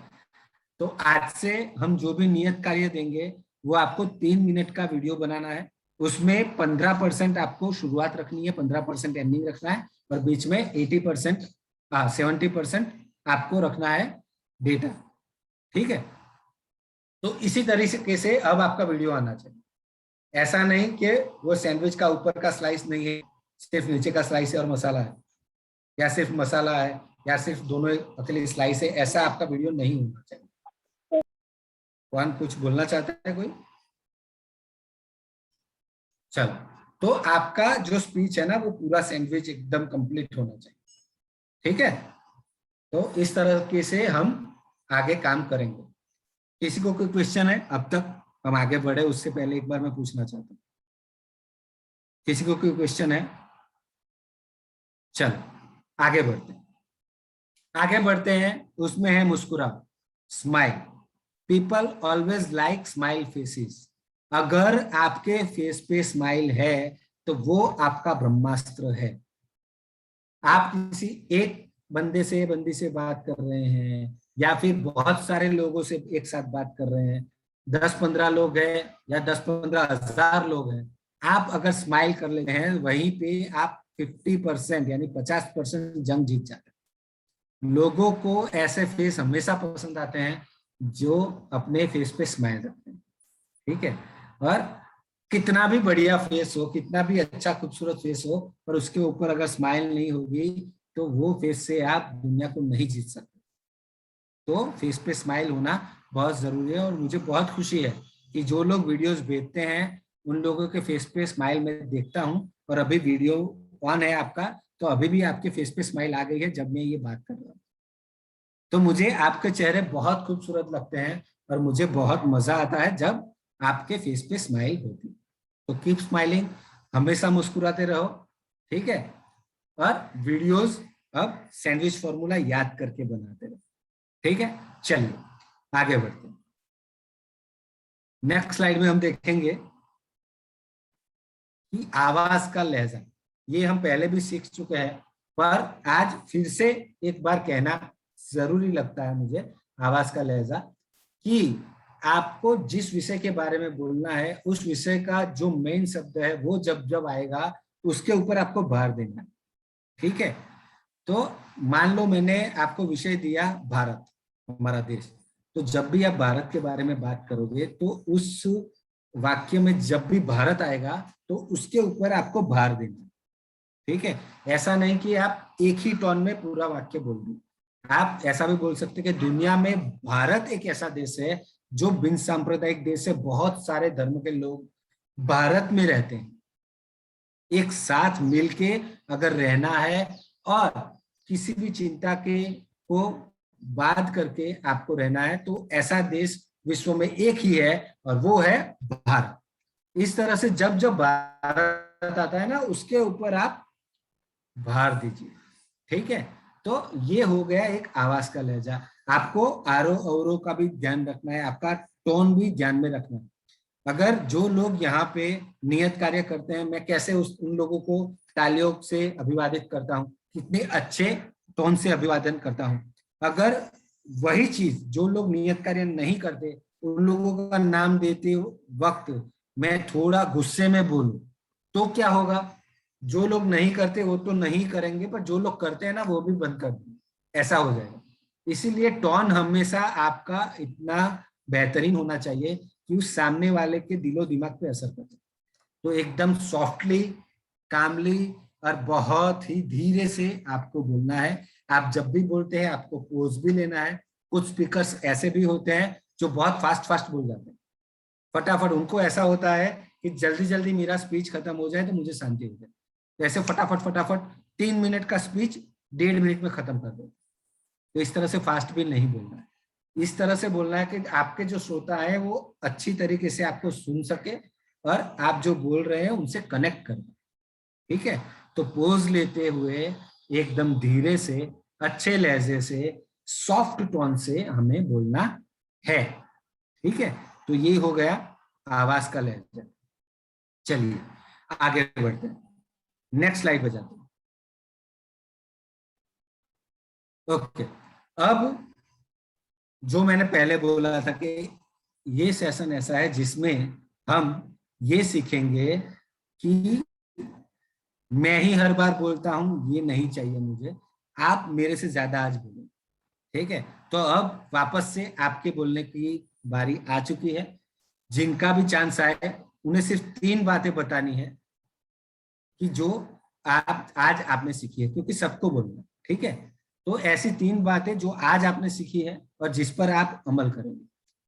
Speaker 3: तो आज से हम जो भी नियत कार्य देंगे वो आपको 3 मिनट का वीडियो बनाना है। उसमें 15% आपको शुरुआत रखनी है, 15% एंडिंग रखना है, और बीच में 70% आपको रखना है डेटा, ठीक है। तो इसी तरीके से अब आपका वीडियो आना चाहिए। ऐसा नहीं कि वो सैंडविच का ऊपर का स्लाइस नहीं है, सिर्फ नीचे का स्लाइस है और मसाला है, या सिर्फ मसाला है या सिर्फ दोनों अकेले स्लाइस है, ऐसा आपका वीडियो नहीं होना चाहिए। कौन कुछ बोलना चाहता है कोई? चलो, तो आपका जो स्पीच है ना वो पूरा सैंडविच एकदम कंप्लीट होना चाहिए, ठीक है। तो इस तरह से हम आगे काम करेंगे। किसी को कोई क्वेश्चन है? अब तक हम आगे बढ़े उससे पहले एक बार मैं पूछना चाहता हूँ, किसी को कोई क्वेश्चन है? चलो आगे बढ़ते हैं। उसमें है मुस्कुराओ, smile. People always like smile faces. अगर आपके फेस पे स्माइल है तो वो आपका ब्रह्मास्त्र है। आप किसी एक बंदे से बंदी से बात कर रहे हैं या फिर बहुत सारे लोगों से एक साथ बात कर रहे हैं, 10-15 लोग हैं या 10-15 हजार लोग हैं, आप अगर स्माइल कर लेते हैं वहीं पे आप 50% यानी 50% जंग जीत जाते हैं। लोगों को ऐसे फेस हमेशा पसंद आते हैं जो अपने फेस पे स्माइल रखते हैं, ठीक है। और कितना भी बढ़िया फेस हो, कितना भी अच्छा खूबसूरत फेस हो, पर उसके ऊपर अगर स्माइल नहीं होगी तो वो फेस से आप दुनिया को नहीं जीत सकते। तो फेस पे स्माइल होना बहुत जरूरी है। और मुझे बहुत खुशी है कि जो लोग वीडियोस भेजते हैं उन लोगों के फेस पे स्माइल मैं देखता हूं। और अभी वीडियो ऑन है आपका, तो अभी भी आपके फेस पे स्माइल आ गई है जब मैं ये बात कर रहा हूँ। तो मुझे आपके चेहरे बहुत खूबसूरत लगते हैं और मुझे बहुत मजा आता है जब आपके फेस पे स्माइल होती है। तो कीप स्माइलिंग, हमेशा मुस्कुराते रहो, ठीक है। और वीडियोस अब सैंडविच फॉर्मूला याद करके बनाते रहो, ठीक है। चलिए आगे बढ़ते हैं। नेक्स्ट स्लाइड में हम देखेंगे कि आवाज का लहजा। ये हम पहले भी सीख चुके हैं, पर आज फिर से एक बार कहना जरूरी लगता है मुझे, आवाज का लहजा, कि आपको जिस विषय के बारे में बोलना है उस विषय का जो मेन शब्द है वो जब जब आएगा उसके ऊपर आपको भार देना है, ठीक है। तो मान लो मैंने आपको विषय दिया भारत, हमारा देश, तो जब भी आप भारत के बारे में बात करोगे तो उस वाक्य में जब भी भारत आएगा तो उसके ऊपर आपको भार देना, ठीक है। ऐसा नहीं कि आप एक ही टोन में पूरा वाक्य बोल दें। आप ऐसा भी बोल सकते हैं कि दुनिया में भारत एक ऐसा देश है जो बिन सांप्रदायिक देश है, बहुत सारे धर्म के लोग भारत में रहते हैं। एक साथ मिलके अगर रहना है और किसी भी चिंता के को बात करके आपको रहना है तो ऐसा देश विश्व में एक ही है और वो है भारत। इस तरह से जब जब भारत आता है ना उसके ऊपर आप भार दीजिए, ठीक है। तो ये हो गया एक आवाज का लहजा। आपको आरो अवरो का भी ध्यान रखना है, आपका टोन भी ध्यान में रखना है। अगर जो लोग यहाँ पे नियत कार्य करते हैं, मैं कैसे उन लोगों को तालियों से अभिवादित करता हूँ, कितने अच्छे टोन से अभिवादन करता हूँ। अगर वही चीज जो लोग नियत कार्य नहीं करते उन लोगों का नाम देते वक्त मैं थोड़ा गुस्से में बोलूं तो क्या होगा? जो लोग नहीं करते वो तो नहीं करेंगे, पर जो लोग करते हैं ना वो भी बंद कर देंगे, ऐसा हो जाएगा। इसीलिए टोन हमेशा आपका इतना बेहतरीन होना चाहिए कि उस सामने वाले के दिलो दिमाग पे असर करे। तो एकदम सॉफ्टली, कामली और बहुत ही धीरे से आपको बोलना है। आप जब भी बोलते हैं आपको पोज भी लेना है। कुछ स्पीकर्स ऐसे भी होते हैं जो बहुत फास्ट फास्ट बोल जाते हैं, फटाफट। उनको ऐसा होता है कि जल्दी जल्दी मेरा स्पीच खत्म हो जाए तो मुझे शांति हो जाए, तो ऐसे फटाफट फटाफट 3 मिनट का स्पीच 1.5 मिनट में खत्म कर दो। तो इस तरह से फास्ट भी नहीं बोलना है, इस तरह से बोलना है कि आपके जो श्रोता है वो अच्छी तरीके से आपको सुन सके और आप जो बोल रहे हैं उनसे कनेक्ट कर, ठीक है। तो पोज लेते हुए एकदम धीरे से, अच्छे लहजे से, सॉफ्ट टोन से हमें बोलना है, ठीक है। तो ये हो गया आवाज का लहजा। चलिए आगे बढ़ते हैं, नेक्स्ट स्लाइड पे जाते हैं। ओके, अब जो मैंने पहले बोला था कि ये सेशन ऐसा है जिसमें हम ये सीखेंगे कि मैं ही हर बार बोलता हूं ये नहीं चाहिए मुझे, आप मेरे से ज्यादा आज बोलो, ठीक है। तो अब वापस से आपके बोलने की बारी आ चुकी है। जिनका भी चांस आए उन्हें सिर्फ 3 बातें बतानी है कि जो आप आज आपने सीखी है, क्योंकि सबको बोलना, ठीक है। तो ऐसी 3 बातें जो आज आपने सीखी है और जिस पर आप अमल करेंगे।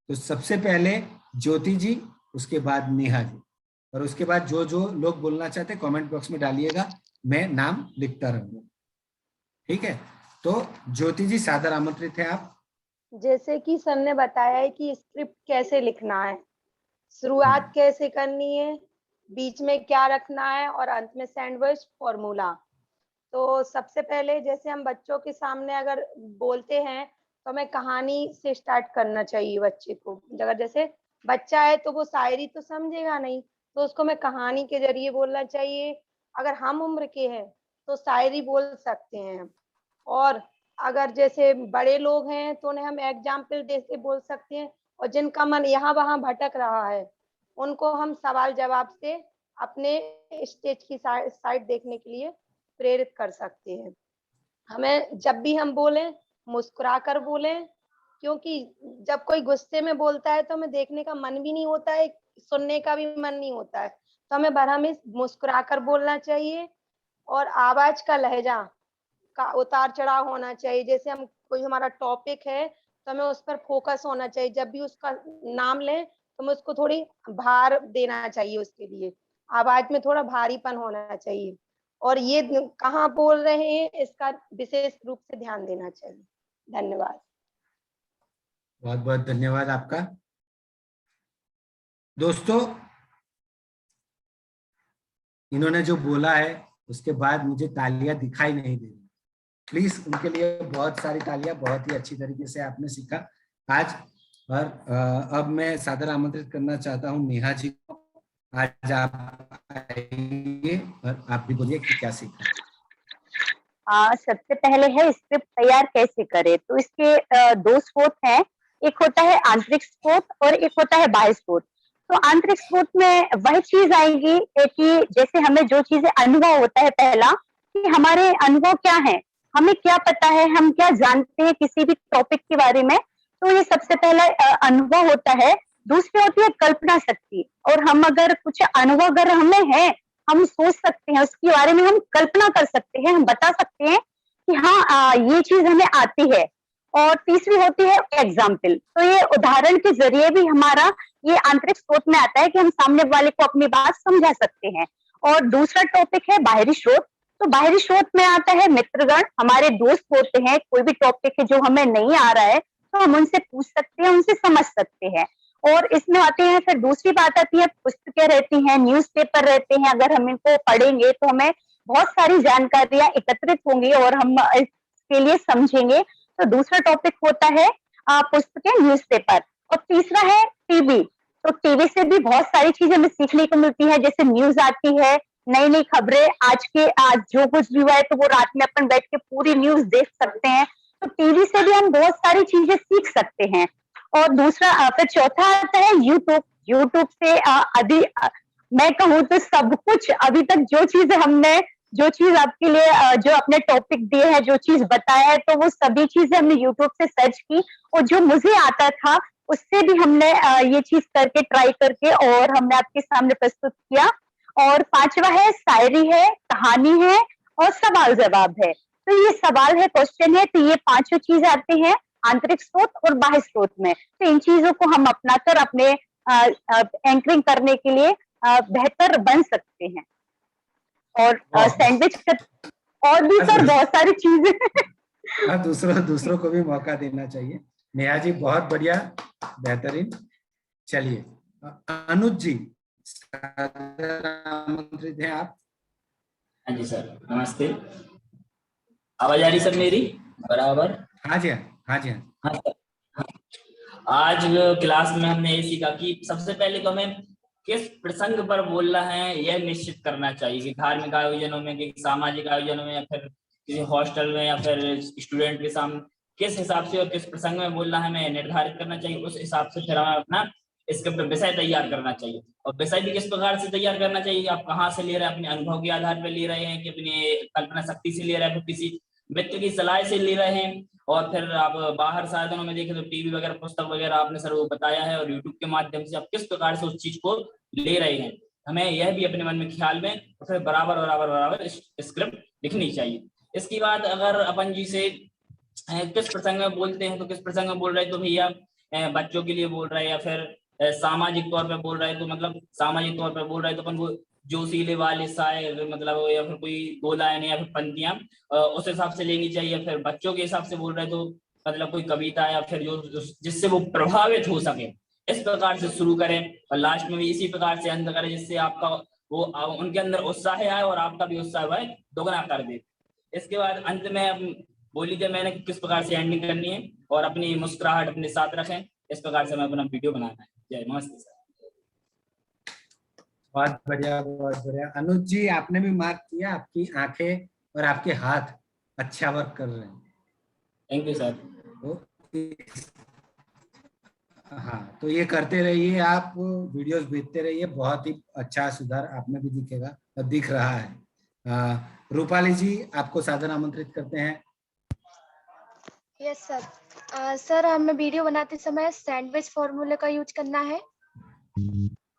Speaker 3: तो सबसे पहले ज्योति जी, उसके बाद नेहा जी, और उसके बाद जो जो लोग बोलना चाहते हैं कमेंट बॉक्स में डालिएगा, मैं नाम लिखता रहूंगा, ठीक है। तो ज्योति जी सादर आमंत्रित है आप।
Speaker 2: जैसे कि सर ने बताया है कि स्क्रिप्ट कैसे लिखना है, शुरुआत कैसे करनी है, बीच में क्या रखना है और अंत में सैंडविच फॉर्मूला। तो सबसे पहले जैसे हम बच्चों के सामने अगर बोलते हैं तो हमें कहानी से स्टार्ट करना चाहिए बच्चे को। अगर जैसे बच्चा है तो वो शायरी तो समझेगा नहीं, तो उसको मैं कहानी के जरिए बोलना चाहिए। अगर हम उम्र के हैं तो शायरी बोल सकते हैं। और अगर जैसे बड़े लोग हैं तो उन्हें हम एग्जाम्पल दे के बोल सकते हैं, और जिनका मन यहाँ वहाँ भटक रहा है उनको हम सवाल जवाब से अपने स्टेज की साइड देखने के लिए प्रेरित कर सकते हैं। हमें जब भी हम बोलें मुस्कुरा कर बोलें, क्योंकि जब कोई गुस्से में बोलता है तो हमें देखने का मन भी नहीं होता है, सुनने का भी मन नहीं होता है। तो हमें बरहमे मुस्कुरा कर बोलना चाहिए, और आवाज का लहजा का उतार चढ़ाव होना चाहिए। जैसे हम कोई हमारा टॉपिक है तो हमें उस पर फोकस होना चाहिए, जब भी उसका नाम लें तो हमें उसको थोड़ी भार देना चाहिए, उसके लिए आवाज में थोड़ा भारीपन होना चाहिए, और ये कहाँ बोल रहे हैं इसका विशेष रूप से ध्यान देना चाहिए। धन्यवाद।
Speaker 3: बहुत बहुत धन्यवाद आपका। दोस्तों, इन्होंने जो बोला है उसके बाद मुझे तालियां दिखाई नहीं दे रही। प्लीज उनके लिए बहुत सारी तालियां, बहुत ही अच्छी तरीके से आपने सीखा आज। और अब मैं सादर आमंत्रित करना चाहता हूं नेहा जी को। आज आप आइए और आप भी बोलिए कि क्या सीखा।
Speaker 4: सबसे पहले है स्क्रिप्ट तैयार कैसे करें। तो इसके दो स्रोत हैं, एक होता है आंतरिक स्रोत और एक होता है बाह्य स्रोत। तो आंतरिक स्रोत में वह चीज आएगी कि जैसे हमें जो चीजें अनुभव होता है, पहला कि हमारे अनुभव क्या है, हमें क्या पता है, हम क्या जानते हैं किसी भी टॉपिक के बारे में, तो ये सबसे पहला अनुभव होता है। दूसरी होती है कल्पना शक्ति, और हम अगर कुछ अनुभव अगर हमें है, हम सोच सकते हैं उसके बारे में, हम कल्पना कर सकते हैं, हम बता सकते हैं कि हाँ ये चीज हमें आती है। और तीसरी होती है एग्जाम्पल। तो ये उदाहरण के जरिए भी हमारा ये आंतरिक स्रोत में आता है कि हम सामने वाले को अपनी बात समझा सकते हैं। और दूसरा टॉपिक है बाहरी स्रोत। तो बाहरी स्रोत में आता है मित्रगण, हमारे दोस्त होते हैं, कोई भी टॉपिक है जो हमें नहीं आ रहा है तो हम उनसे पूछ सकते हैं, उनसे समझ सकते हैं। और इसमें आते हैं, फिर दूसरी बात आती है पुस्तकें रहती हैं, न्यूज़पेपर रहते हैं, अगर हम इनको पढ़ेंगे तो हमें बहुत सारी जानकारियां एकत्रित होंगी और हम इसके लिए समझेंगे। तो दूसरा टॉपिक होता है पुस्तकें, न्यूज़पेपर। और तीसरा है टीवी। तो टीवी से भी बहुत सारी चीजें हमें सीखने को मिलती है, जैसे न्यूज आती है, नई नई खबरें, आज जो कुछ भी हुआ है तो वो रात में अपन बैठ के पूरी न्यूज देख सकते हैं। तो टीवी से भी हम बहुत सारी चीजें सीख सकते हैं। और दूसरा फिर चौथा आता है यूट्यूब। यूट्यूब से मैं कहूँ तो सब कुछ अभी तक जो चीज आपके लिए जो अपने टॉपिक दिए हैं, जो चीज बताया है, तो वो सभी चीजें हमने यूट्यूब से सर्च की, और जो मुझे आता था उससे भी हमने ये चीज करके ट्राई करके और हमने आपके सामने प्रस्तुत किया। और पांचवा है शायरी है, कहानी है और सवाल जवाब है। तो ये सवाल है, क्वेश्चन है, तो ये पांचों चीज आते हैं आंतरिक स्रोत और बाह्य स्रोत में। तो इन चीजों को हम अपनाकर अपने एंकरिंग करने के लिए बेहतर बन सकते हैं। और सैंडविच और भी सर बहुत सारी चीजें
Speaker 3: दूसरों को भी मौका देना चाहिए। नेहा जी बहुत बढ़िया, बेहतरीन। चलिए अनुज जी, आमंत्रित हैं आप।
Speaker 9: हाँ जी सर, नमस्ते। आवाज आ रही सर मेरी बराबर?
Speaker 3: हाँ जी, हाँ जी,
Speaker 9: हाँ सर। हाँ। आज क्लास में हमने ये सीखा कि सबसे पहले तो हमें किस प्रसंग पर बोलना है यह निश्चित करना चाहिए, कि धार्मिक आयोजनों में, कि सामाजिक आयोजनों में, या फिर किसी हॉस्टल में, या फिर स्टूडेंट के सामने किस हिसाब से और किस प्रसंग में बोलना है हमें निर्धारित करना चाहिए। उस हिसाब से फिर हमें अपना इसके विषय तैयार करना चाहिए। और विषय भी किस प्रकार से तैयार करना चाहिए, आप कहाँ से ले रहे हैं, अपने अनुभव के आधार पर ले रहे हैं कि अपनी कल्पना शक्ति से ले रहे हैं, फिर किसी मित्र की सलाह से ले रहे हैं। और फिर आप बाहर साधनों में देखें तो टीवी वगैरह, पुस्तक वगैरह आपने सर वो बताया है, और यूट्यूब के माध्यम से आप किस प्रकार से उस चीज को ले रहे हैं, हमें यह भी अपने मन में ख्याल में और फिर बराबर स्क्रिप्ट लिखनी चाहिए। इसके बाद अगर अपन जी से किस प्रसंग में बोलते हैं, तो किस प्रसंग में बोल रहे हैं, तो भैया बच्चों के लिए बोल रहे हैं, या फिर सामाजिक तौर पर बोल रहे हैं, तो मतलब सामाजिक तौर पर बोल रहे हैं तो अपन वो जोशीले वाले शायर, मतलब या फिर कोई दो लाइन या फिर पंक्तियां उस हिसाब से लेनी चाहिए। फिर बच्चों के हिसाब से बोल रहे हैं तो मतलब कोई कविता, या फिर जो जिससे वो प्रभावित हो सके, इस प्रकार से शुरू करें और लास्ट में भी इसी प्रकार से अंत करें, जिससे आपका वो उनके अंदर उत्साह आए और आपका भी उत्साह है दोगुना कर दे। इसके बाद अंत में बोली थे मैंने किस प्रकार से एंडिंग करनी है, और अपनी मुस्कुराहट अपने साथ रखें, इस प्रकार से हमें अपना वीडियो बनाना है। जय नमस्ते सर।
Speaker 3: बहुत बढ़िया, बहुत बढ़िया। अनुज जी आपने भी मार्क किया, आपकी आंखें और आपके हाथ अच्छा वर्क कर रहे हैं।
Speaker 9: Thank you sir.
Speaker 3: हाँ, तो ये करते रहिए, आप वीडियोस भेजते रहिए, बहुत ही अच्छा सुधार आप में भी दिखेगा और दिख रहा है। रूपाली जी, आपको सादर आमंत्रित करते हैं।
Speaker 7: Yes sir. सर, हमें वीडियो बनाते समय सैंडविच फॉर्मूले का यूज करना है।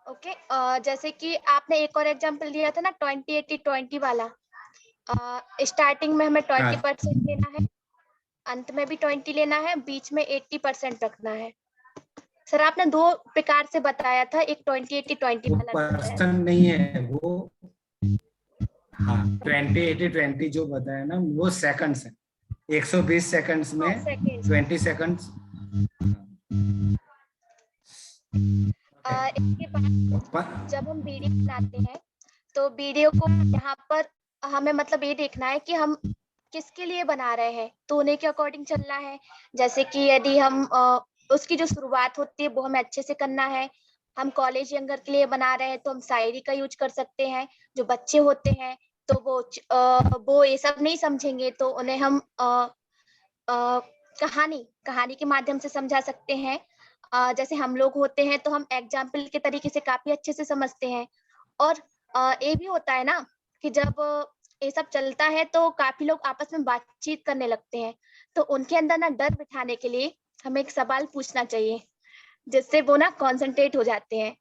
Speaker 7: ओके। जैसे कि आपने एक और एग्जांपल दिया था ना 20-80-20 वाला। स्टार्टिंग में हमें 20% लेना है, अंत में भी 20 लेना है, बीच में 80% रखना है। सर, आपने 2 प्रकार से बताया था, एक 20-80-20
Speaker 3: वो
Speaker 7: वाला बताया था।
Speaker 3: पर्सन नहीं है वो, हाँ 20-80-20 जो बताया ना वो सेकंड्स है। 120 सेकंड्स में 20 सेकंड्स।
Speaker 7: इसके बाद जब हम वीडियो बनाते हैं तो वीडियो को यहाँ पर हमें मतलब ये देखना है कि हम किसके लिए बना रहे हैं, तो उन्हीं के अकॉर्डिंग चलना है। जैसे कि यदि हम उसकी जो शुरुआत होती है वो हमें अच्छे से करना है। हम कॉलेज यंगर के लिए बना रहे हैं तो हम शायरी का यूज कर सकते हैं। जो बच्चे होते हैं तो वो ये सब नहीं समझेंगे, तो उन्हें हम कहानी के माध्यम से समझा सकते हैं। जैसे हम लोग होते हैं तो हम एग्जाम्पल के तरीके से काफी अच्छे से समझते हैं। और ये भी होता है ना कि जब ये सब चलता है तो काफी लोग आपस में बातचीत करने लगते हैं, तो उनके अंदर ना डर बिठाने के लिए हमें एक सवाल पूछना चाहिए, जिससे वो ना कॉन्सेंट्रेट हो जाते हैं।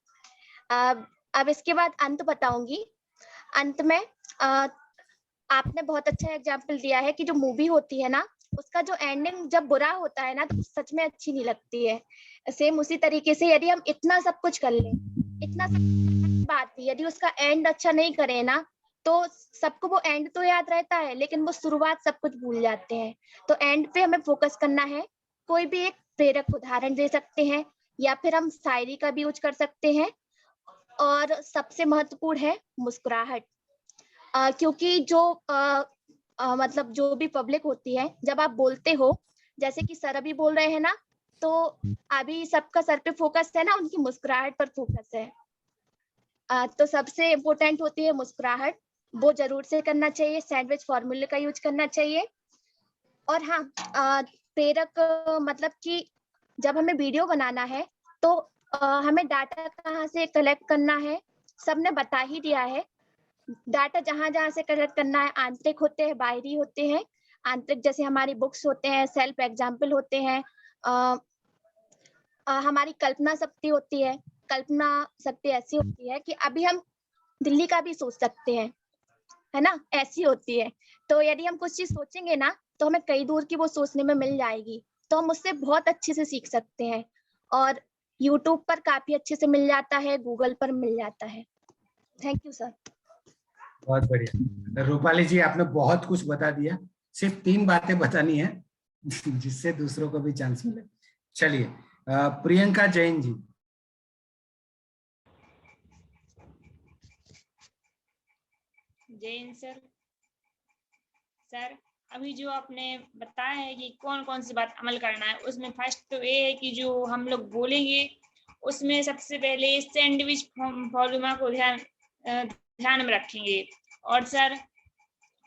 Speaker 7: अब इसके बाद अंत बताऊंगी। अंत में आपने बहुत अच्छा एग्जाम्पल दिया है कि जो मूवी होती है ना उसका जो एंडिंग जब बुरा होता है ना तो सच में अच्छी नहीं लगती है। सेम उसी तरीके से यदि हम इतना सब कुछ कर लें, इतना सब बात भी यदि उसका एंड अच्छा नहीं करें ना तो सबको वो एंड तो याद रहता है लेकिन वो शुरुआत सब कुछ भूल जाते हैं। तो एंड पे हमें फोकस करना है। कोई भी एक प्रेरक उदाहरण दे सकते हैं या फिर हम शायरी का भी यूज कर सकते हैं। और सबसे महत्वपूर्ण है मुस्कुराहट। क्योंकि जो मतलब जो भी पब्लिक होती है जब आप बोलते हो, जैसे कि सर अभी बोल रहे हैं ना, तो अभी सबका सर पे फोकस है ना, उनकी मुस्कुराहट पर फोकस है। तो सबसे इम्पोर्टेंट होती है मुस्कुराहट, वो जरूर से करना चाहिए। सैंडविच फॉर्मूले का यूज करना चाहिए। और हाँ, प्रेरक मतलब कि जब हमें वीडियो बनाना है तो हमें डाटा कहाँ से कलेक्ट करना है, सबने बता ही दिया है। डाटा जहां जहां से कलेक्ट करना है, आंतरिक होते हैं, बाहरी होते हैं। आंतरिक जैसे हमारी बुक्स होते हैं, सेल्फ एग्जाम्पल होते हैं, हमारी कल्पना शक्ति होती है। कल्पना शक्ति ऐसी होती है कि अभी हम दिल्ली का भी सोच सकते हैं, है ना, ऐसी होती है। तो यदि हम कुछ चीज सोचेंगे ना तो हमें कई दूर की वो सोचने में मिल जाएगी, तो हम उससे बहुत अच्छे से सीख सकते हैं। और यूट्यूब पर काफी अच्छे से मिल जाता है, गूगल पर मिल जाता है। Thank you sir.
Speaker 3: बहुत बढ़िया रूपाली जी, आपने बहुत कुछ बता दिया। सिर्फ 3 बातें बतानी है जिससे दूसरों को भी चांस मिले। चलिए प्रियंका जैन जी।
Speaker 10: जैन सर। सर, अभी जो आपने बताया है कि कौन कौन सी बात अमल करना है, उसमें फर्स्ट तो ये है कि जो हम लोग बोलेंगे उसमें सबसे पहले सैंडविच फॉर्मूला को ध्यान में रखेंगे। और सर,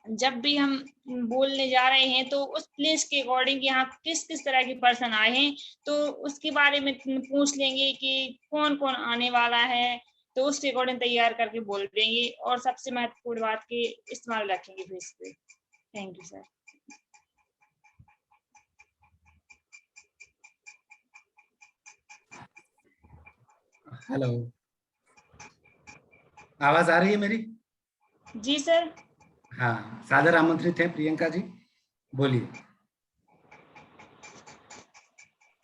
Speaker 10: जब भी हम बोलने जा रहे हैं तो उस प्लेस के अकॉर्डिंग यहाँ किस किस तरह के पर्सन आए हैं तो उसके बारे में पूछ लेंगे कि कौन कौन आने वाला है, तो उसके अकॉर्डिंग तैयार करके बोल देंगे। और सबसे महत्वपूर्ण बात के इस्तेमाल रखेंगे फेस पे। Thank you sir.
Speaker 3: हेलो, आवाज आ रही है मेरी?
Speaker 10: जी सर।
Speaker 3: हाँ, सादर आमंत्रित है प्रियंका जी, बोलिए।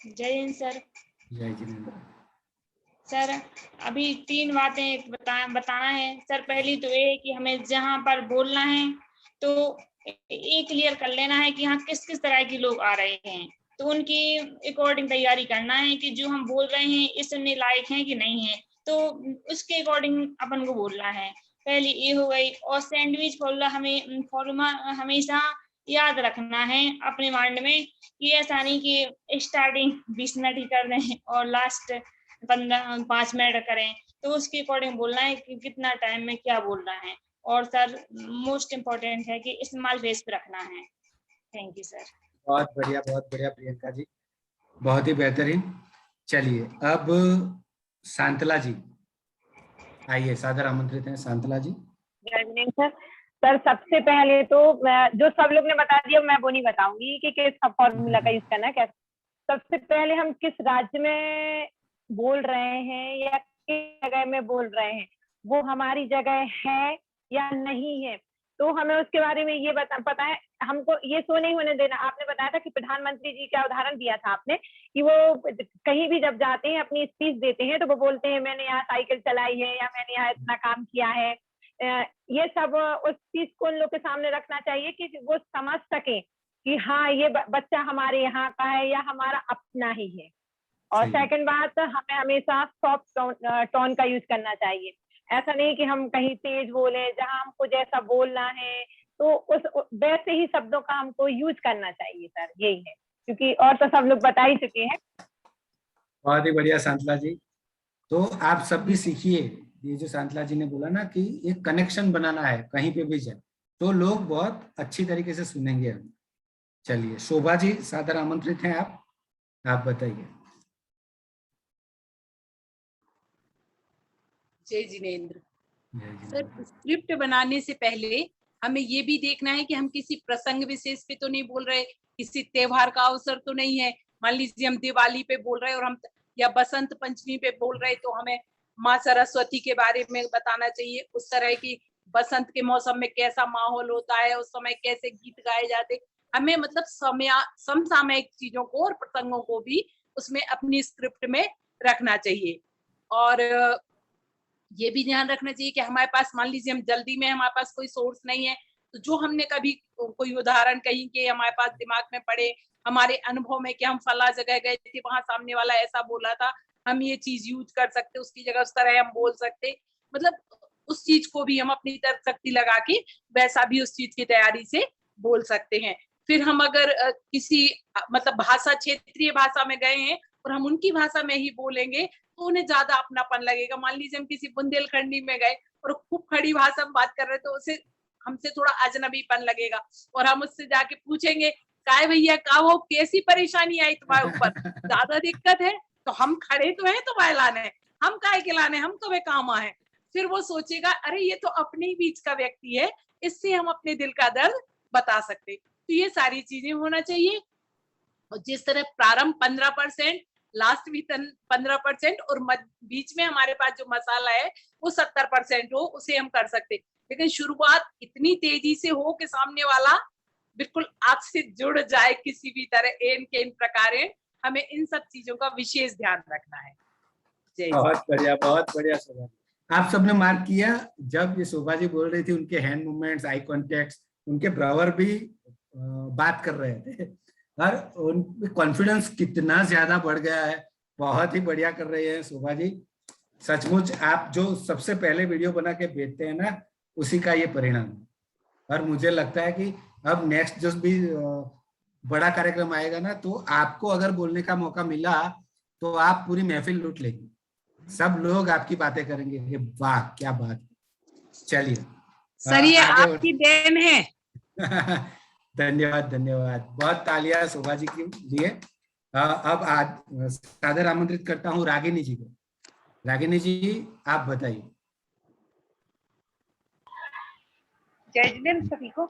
Speaker 10: जय हिंद सर।
Speaker 3: जय जिनेंद्र।
Speaker 10: सर, अभी 3 बातें बताना है सर। पहली तो ये है कि हमें जहाँ पर बोलना है तो ये क्लियर कर लेना है कि यहाँ किस किस तरह के लोग आ रहे हैं, तो उनकी अकॉर्डिंग तैयारी करना है कि जो हम बोल रहे हैं इस सुनने लायक हैं कि नहीं है, तो उसके अकॉर्डिंग अपन को बोलना है। पहली ये हो गई। और सैंडविच फॉर्मूला हमेशा याद रखना है अपने माइंड में कि ऐसा नहीं कि स्टार्टिंग 20 मिनट ही कर दें और लास्ट 5 मिनट करें, तो उसके अकॉर्डिंग बोलना है कि कितना टाइम में क्या बोलना है। और सर मोस्ट इम्पोर्टेंट है कि स्माइल फेस पे रखना है। Thank you sir.
Speaker 3: बहुत बढ़िया प्रियंका जी, बहुत ही बेहतरीन। चलिए अब शांतला जी आइए, सादर आमंत्रित हैं शांतला जी।
Speaker 8: जय हिंद सर। सर सबसे पहले तो मैं जो सब लोग ने बता दिया मैं वो नहीं बताऊंगी कि किस फॉर्मूला का यूज करना है कैसे। सबसे पहले हम किस राज्य में बोल रहे हैं या किस जगह में बोल रहे हैं, वो हमारी जगह है या नहीं है, तो हमें उसके बारे में ये पता है। हमको ये शो नहीं होने देना। आपने बताया था कि प्रधानमंत्री जी का उदाहरण दिया था आपने कि वो कहीं भी जब जाते हैं अपनी स्पीच देते हैं तो वो बोलते हैं मैंने यहाँ साइकिल चलाई है या मैंने यहाँ इतना काम किया है। ये सब उस चीज को उन लोग के सामने रखना चाहिए कि वो समझ सके कि हाँ ये बच्चा हमारे यहाँ का है या हमारा अपना ही है। और सेकंड बात, हमें हमेशा सॉफ्ट टोन का यूज करना चाहिए। ऐसा नहीं कि हम कहीं तेज बोले, जहाँ हमको जैसा बोलना है तो उस वैसे ही शब्दों का हमको यूज करना चाहिए सर, यही है। क्योंकि और तो सब लोग बता ही चुके हैं।
Speaker 3: बहुत ही बढ़िया शांतला जी। तो आप सब भी सीखिए, ये जो शांतला जी ने बोला ना कि एक कनेक्शन बनाना है कहीं पे भी जाए तो लोग बहुत अच्छी तरीके से सुनेंगे हम। चलिए शोभा जी सादर आमंत्रित हैं आप बताइए।
Speaker 5: जय जिनेंद्र। सर स्क्रिप्ट बनाने से पहले हमें ये भी देखना है कि हम किसी प्रसंग विशेष पे तो नहीं बोल रहे, किसी त्योहार का अवसर तो नहीं है। मान लीजिए हम दिवाली पे बोल रहे हैं और हम या बसंत पंचमी पे बोल रहे तो हमें माँ सरस्वती के बारे में बताना चाहिए। उस तरह की बसंत के मौसम में कैसा माहौल होता है, उस समय कैसे गीत गाए जाते, हमें मतलब समसामयिक चीजों को और प्रसंगों को भी उसमें अपनी स्क्रिप्ट में रखना चाहिए। और ये भी ध्यान रखना चाहिए कि हमारे पास मान लीजिए हम जल्दी में हमारे पास कोई सोर्स नहीं है तो जो हमने कभी कोई उदाहरण कहीं के हमारे पास दिमाग में पड़े, हमारे अनुभव में कि हम फला जगह गए थे वहां सामने वाला ऐसा बोला था, हम ये चीज यूज कर सकते, उसकी जगह उस तरह हम बोल सकते, मतलब उस चीज को भी हम अपनी तरफ शक्ति लगा के वैसा भी उस चीज की तैयारी से बोल सकते हैं। फिर हम अगर किसी मतलब भाषा क्षेत्रीय भाषा में गए हैं और हम उनकी भाषा में ही बोलेंगे तो उन्हें ज्यादा अपनापन लगेगा। मान लीजिए हम किसी बुंदेलखंडी में गए और खूब खड़ी भाषा में बात कर रहे हैं तो उसे हमसे थोड़ा अजनबीपन लगेगा और हम उससे जाके पूछेंगे काय भैया का वो कैसी परेशानी आई तुम्हारे ऊपर, ज्यादा दिक्कत है तो हम खड़े तो हैं तुम्हारे लाने, हम काय के लाने, हम तुम्हें काम आए। फिर वो सोचेगा अरे ये तो अपने ही बीच का व्यक्ति है, इससे हम अपने दिल का दर्द बता सकते। तो ये सारी चीजें होना चाहिए। और जिस तरह प्रारंभ 15%, लास्ट भी 15% और बीच में हमारे पास जो मसाला है वो 70% हो, उसे हम कर सकते। लेकिन शुरुआत इतनी तेजी से हो कि सामने वाला बिल्कुल आपसे जुड़ जाए किसी भी तरह एन के इन प्रकार, हमें इन सब चीजों का विशेष ध्यान रखना है।
Speaker 3: बहुत बढ़िया शोभा। आप सबने मार्क किया जब ये शोभा जी बोल रही थी, उनके हैंड मूवमेंट्स, आई कॉन्टेक्ट, उनके ब्रदर भी बात कर रहे थे और उन कॉन्फिडेंस कितना ज्यादा बढ़ गया है। बहुत ही बढ़िया कर रही है शोभा जी। सचमुच आप जो सबसे पहले वीडियो बना के भेजते हैं ना, उसी का ये परिणाम है। और मुझे लगता है कि अब नेक्स्ट जो भी बड़ा कार्यक्रम आएगा ना, तो आपको अगर बोलने का मौका मिला तो आप पूरी महफिल लूट लेंगे, सब लोग आपकी बातें करेंगे, वाह क्या बात। चलिए
Speaker 5: सर ये आपकी देन है।
Speaker 3: धन्यवाद, बहुत तालियां शोभा जी के लिए। अब सादर आमंत्रित करता हूँ रागिनी जी को। रागिनी जी आप बताइए।
Speaker 11: जय जिनेंद्र सभी को।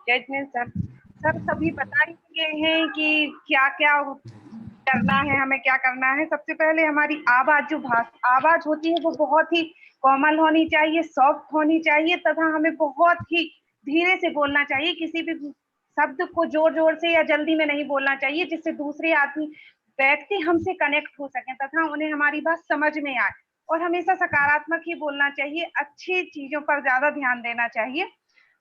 Speaker 11: जय जिनेंद्र सर सभी बता ही चुके हैं कि क्या क्या करना है, हमें क्या करना है। सबसे पहले हमारी आवाज, जो आवाज होती है वो बहुत ही कोमल होनी चाहिए, सॉफ्ट होनी चाहिए तथा हमें बहुत ही धीरे से बोलना चाहिए। किसी भी शब्द को जोर जोर से या जल्दी में नहीं बोलना चाहिए, जिससे दूसरे व्यक्ति हमसे कनेक्ट हो सके तथा उन्हें हमारी बात समझ में आए। और हमेशा सकारात्मक ही बोलना चाहिए, अच्छी चीजों पर ज्यादा ध्यान देना चाहिए।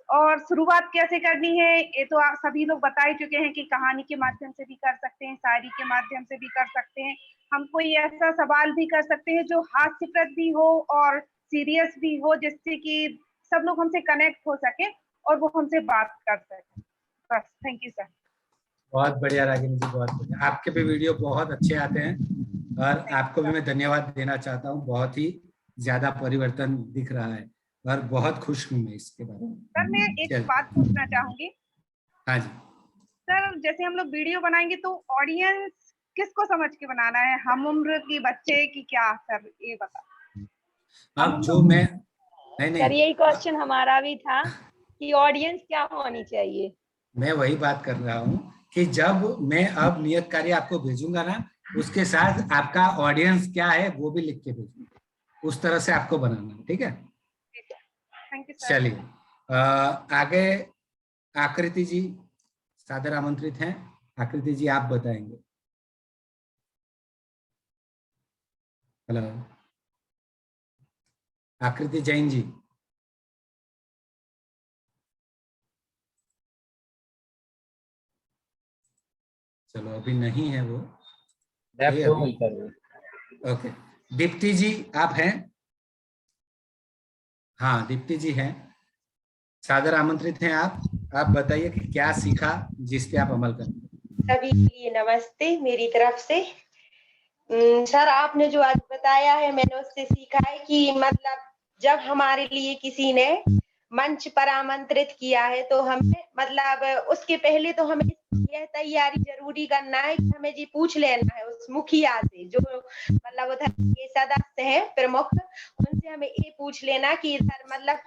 Speaker 11: और शुरुआत कैसे करनी है ये तो आप सभी लोग बता ही चुके हैं कि कहानी के माध्यम से भी कर सकते हैं, शायरी के माध्यम से भी कर सकते हैं। हम कोई ऐसा सवाल भी कर सकते हैं जो हास्यप्रद भी हो और सीरियस भी हो, जिससे कि सब लोग हमसे कनेक्ट हो सके और वो हमसे बात कर सके। बस, थैंक यू सर।
Speaker 3: बहुत बढ़िया रागिनी जी, बहुत बढ़िया। आपके भी वीडियो बहुत अच्छे आते हैं और आपको भी मैं धन्यवाद देना चाहता हूँ। बहुत ही ज्यादा परिवर्तन दिख रहा है और बहुत खुश हूँ मैं इसके बारे में।
Speaker 11: सर मैं एक बात पूछना चाहूंगी।
Speaker 3: हाँ जी
Speaker 11: सर जैसे हम लोग वीडियो बनाएंगे तो ऑडियंस किसको समझ के बनाना है, हम उम्र की बच्चे की क्या? सर ये बता।
Speaker 3: अब जो मैं नहीं
Speaker 2: सर यही क्वेश्चन हमारा भी था कि ऑडियंस क्या होनी चाहिए।
Speaker 3: मैं वही बात कर रहा हूँ कि जब मैं अब नियत कार्य आपको भेजूंगा ना, उसके साथ आपका ऑडियंस क्या है वो भी लिख के भेजूंगा, उस तरह से आपको बनाना है, ठीक है?
Speaker 11: Thank you sir.
Speaker 3: चलिए आगे आकृति जी सादर आमंत्रित हैं। आकृति जी आप बताएंगे। हेलो आकृति जैन जी। चलो अभी नहीं है वो। ओके दीप्ति जी आप हैं? हाँ दीप्ति जी हैं, सादर आमंत्रित हैं आप बताइए कि क्या सीखा जिस पे आप अमल करें।
Speaker 12: सभी के लिए नमस्ते मेरी तरफ से। सर आपने जो आज बताया है मैंने उससे सीखा है कि मतलब जब हमारे लिए किसी ने मंच पर आमंत्रित किया है तो हमें मतलब उसके पहले तो हमें यह तैयारी जरूरी करना है कि हमें जी पूछ लेना है उस मुखिया से जो मतलब उधर के सदस्य हैं प्रमुख, उनसे हमें ये पूछ लेना कि इधर मतलब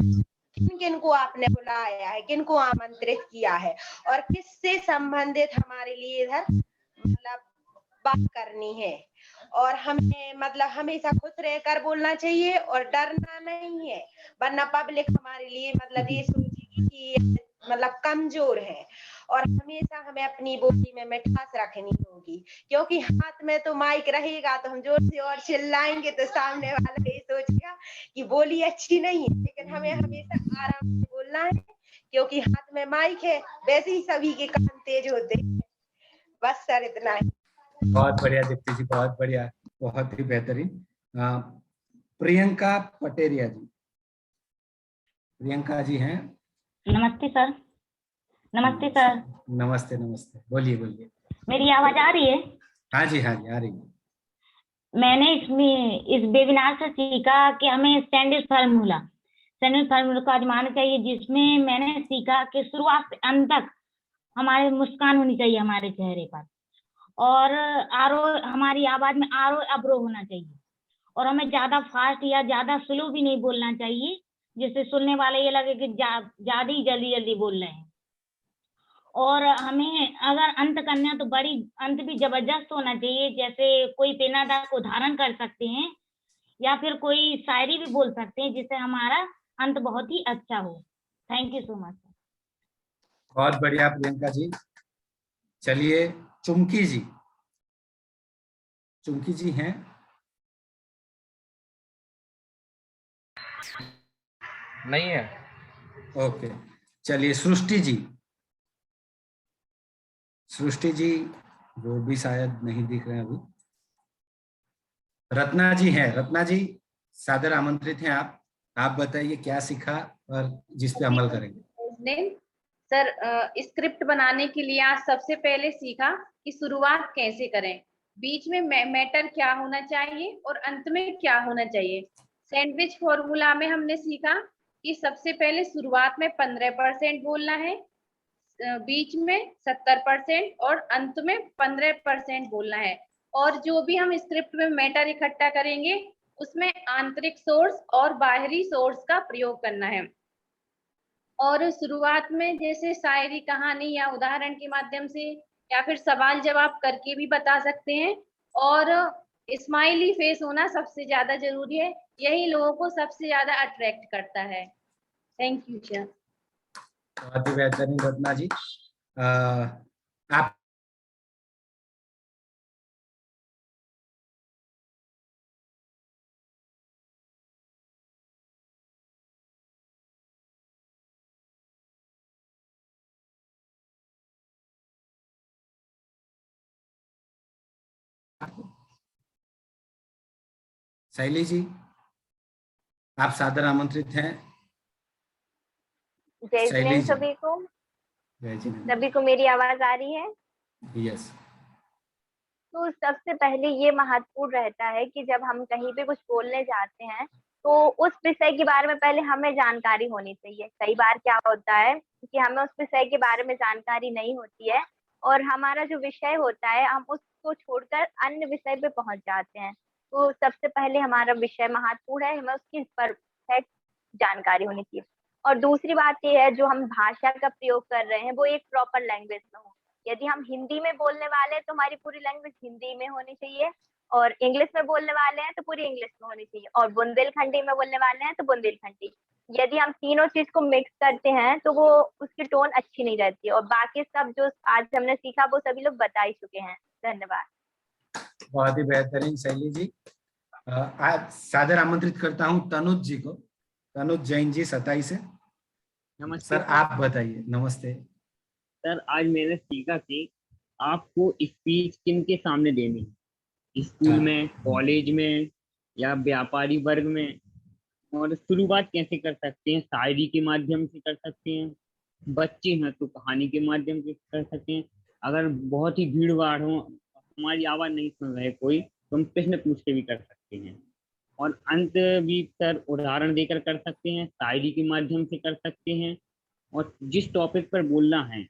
Speaker 12: किन किन को आपने बुलाया है, किन को आमंत्रित किया है और किससे संबंधित हमारे लिए इधर मतलब बात करनी है। और हमें मतलब हमेशा खुश रहकर बोलना चाहिए और डरना नहीं है, वरना पब्लिक हमारे लिए मतलब ये सोचेगी कि मतलब कमजोर है। और हमेशा हमें अपनी बोली में मिठास रखनी होगी, क्योंकि हाथ में तो माइक रहेगा तो हम जोर से और चिल्लाएंगे तो सामने वाला ये सोचेगा कि बोली अच्छी नहीं है, लेकिन हमें हमेशा आराम से बोलना है क्योंकि हाथ में माइक है, वैसे ही सभी के कान तेज होते हैं। बस सर इतना ही।
Speaker 3: बहुत बढ़िया दीप्ति जी, बहुत बढ़िया, बहुत ही बेहतरीन। प्रियंका पटेरिया जी, प्रियंका जी हैं?
Speaker 13: नमस्ते सर। नमस्ते सर।
Speaker 3: नमस्ते नमस्ते, बोलिए बोलिए।
Speaker 13: मेरी आवाज आ रही है?
Speaker 3: हाँ जी हाँ जी आ रही है।
Speaker 13: मैंने इस वेबिनार से सीखा कि हमें स्टैंडर्ड फार्मूला को आजमाना चाहिए, जिसमें मैंने सीखा कि शुरुआत से अंत तक हमारे मुस्कान होनी चाहिए हमारे चेहरे पर, और आरोह हमारी आवाज में आरोह अवरोह होना चाहिए, और हमें ज्यादा फास्ट या ज्यादा स्लो भी नहीं बोलना चाहिए जिससे सुनने वाले ये लगे कि ज्यादा ही जल्दी जल्दी बोल रहे हैं। और हमें अगर अंत करना है तो बड़ी अंत भी जबरदस्त होना चाहिए, जैसे कोई पेनादा को धारण कर सकते हैं या फिर कोई शायरी भी बोल सकते हैं जिससे हमारा अंत बहुत ही अच्छा हो। Thank you so much.
Speaker 3: बहुत बढ़िया प्रियंका जी। चलिए चुमकी जी, चुमकी जी हैं?
Speaker 1: नहीं है।
Speaker 3: ओके चलिए सृष्टि जी, सृष्टि जी वो भी शायद नहीं दिख रहे हैं अभी। रत्ना जी हैं? रत्ना जी सादर आमंत्रित हैं आप बताइए क्या सीखा और जिस पे अमल करेंगे।
Speaker 14: सर स्क्रिप्ट बनाने के लिए आज सबसे पहले सीखा कि शुरुआत कैसे करें, बीच में मैटर क्या होना चाहिए और अंत में क्या होना चाहिए। सैंडविच फॉर्मूला में हमने सीखा कि सबसे पहले शुरुआत में 15% बोलना है, बीच में 70% और अंत में 15% बोलना है। और जो भी हम स्क्रिप्ट में मैटर इकट्ठा करेंगे उसमें आंतरिक सोर्स और बाहरी सोर्स का प्रयोग करना है। और शुरुआत में जैसे शायरी, कहानी या उदाहरण के माध्यम से या फिर सवाल जवाब करके भी बता सकते हैं। और स्माइली फेस होना सबसे ज्यादा जरूरी है, यही लोगों को सबसे ज्यादा अट्रैक्ट करता है। Thank you sir.
Speaker 3: बहुत ही बेहतरीन रत्ना जी। आप शैली जी आप सादर आमंत्रित हैं।
Speaker 4: जय सभी को। सभी को मेरी आवाज आ रही है?
Speaker 3: यस।
Speaker 4: तो सबसे पहले ये महत्वपूर्ण रहता है कि जब हम कहीं पे कुछ बोलने जाते हैं तो उस विषय के बारे में पहले हमें जानकारी होनी चाहिए। कई बार क्या होता है कि हमें उस विषय के बारे में जानकारी नहीं होती है और हमारा जो विषय होता है हम उसको छोड़कर अन्य विषय पे पहुंच जाते हैं। तो सबसे पहले हमारा विषय महत्वपूर्ण है, हमें उसकी परफेक्ट जानकारी होनी चाहिए। और दूसरी बात ये है, जो हम भाषा का प्रयोग कर रहे हैं वो एक प्रॉपर लैंग्वेज में हो। यदि हम हिंदी में बोलने वाले हैं तो हमारी पूरी लैंग्वेज हिंदी में होनी चाहिए, और इंग्लिश में बोलने वाले हैं तो पूरी इंग्लिश में होनी चाहिए, और बुंदेलखंडी में बोलने वाले हैं तो बुंदेलखंडी। यदि हम तीनों चीज को मिक्स करते हैं तो वो उसकी टोन अच्छी नहीं रहती है। और बाकी सब जो आज हमने सीखा वो सभी लोग बता ही चुके हैं। धन्यवाद।
Speaker 3: बहुत ही बेहतरीन शैली जी। आज सादर आमंत्रित करता हूँ तनुज जी को। तनुज जैन जी सताई से।
Speaker 15: नमस्ते
Speaker 3: सर, आप बताइए। नमस्ते
Speaker 15: सर। आज मैंने सीखा कि आपको स्पीच किन के सामने देनी है, स्कूल में, कॉलेज में या व्यापारी वर्ग में, और शुरुआत कैसे कर सकते हैं। शायरी के माध्यम से कर सकते हैं, बच्चे हैं तो कहानी के माध्यम से कर सकते हैं। अगर बहुत ही भीड़ भाड़ हो, हमारी आवाज नहीं सुन रहे कोई, तो हम प्रश्न पूछ के भी कर सकते हैं। और अंत भी सर उदाहरण देकर कर सकते हैं, शायरी के माध्यम से कर सकते हैं। और जिस टॉपिक पर बोलना है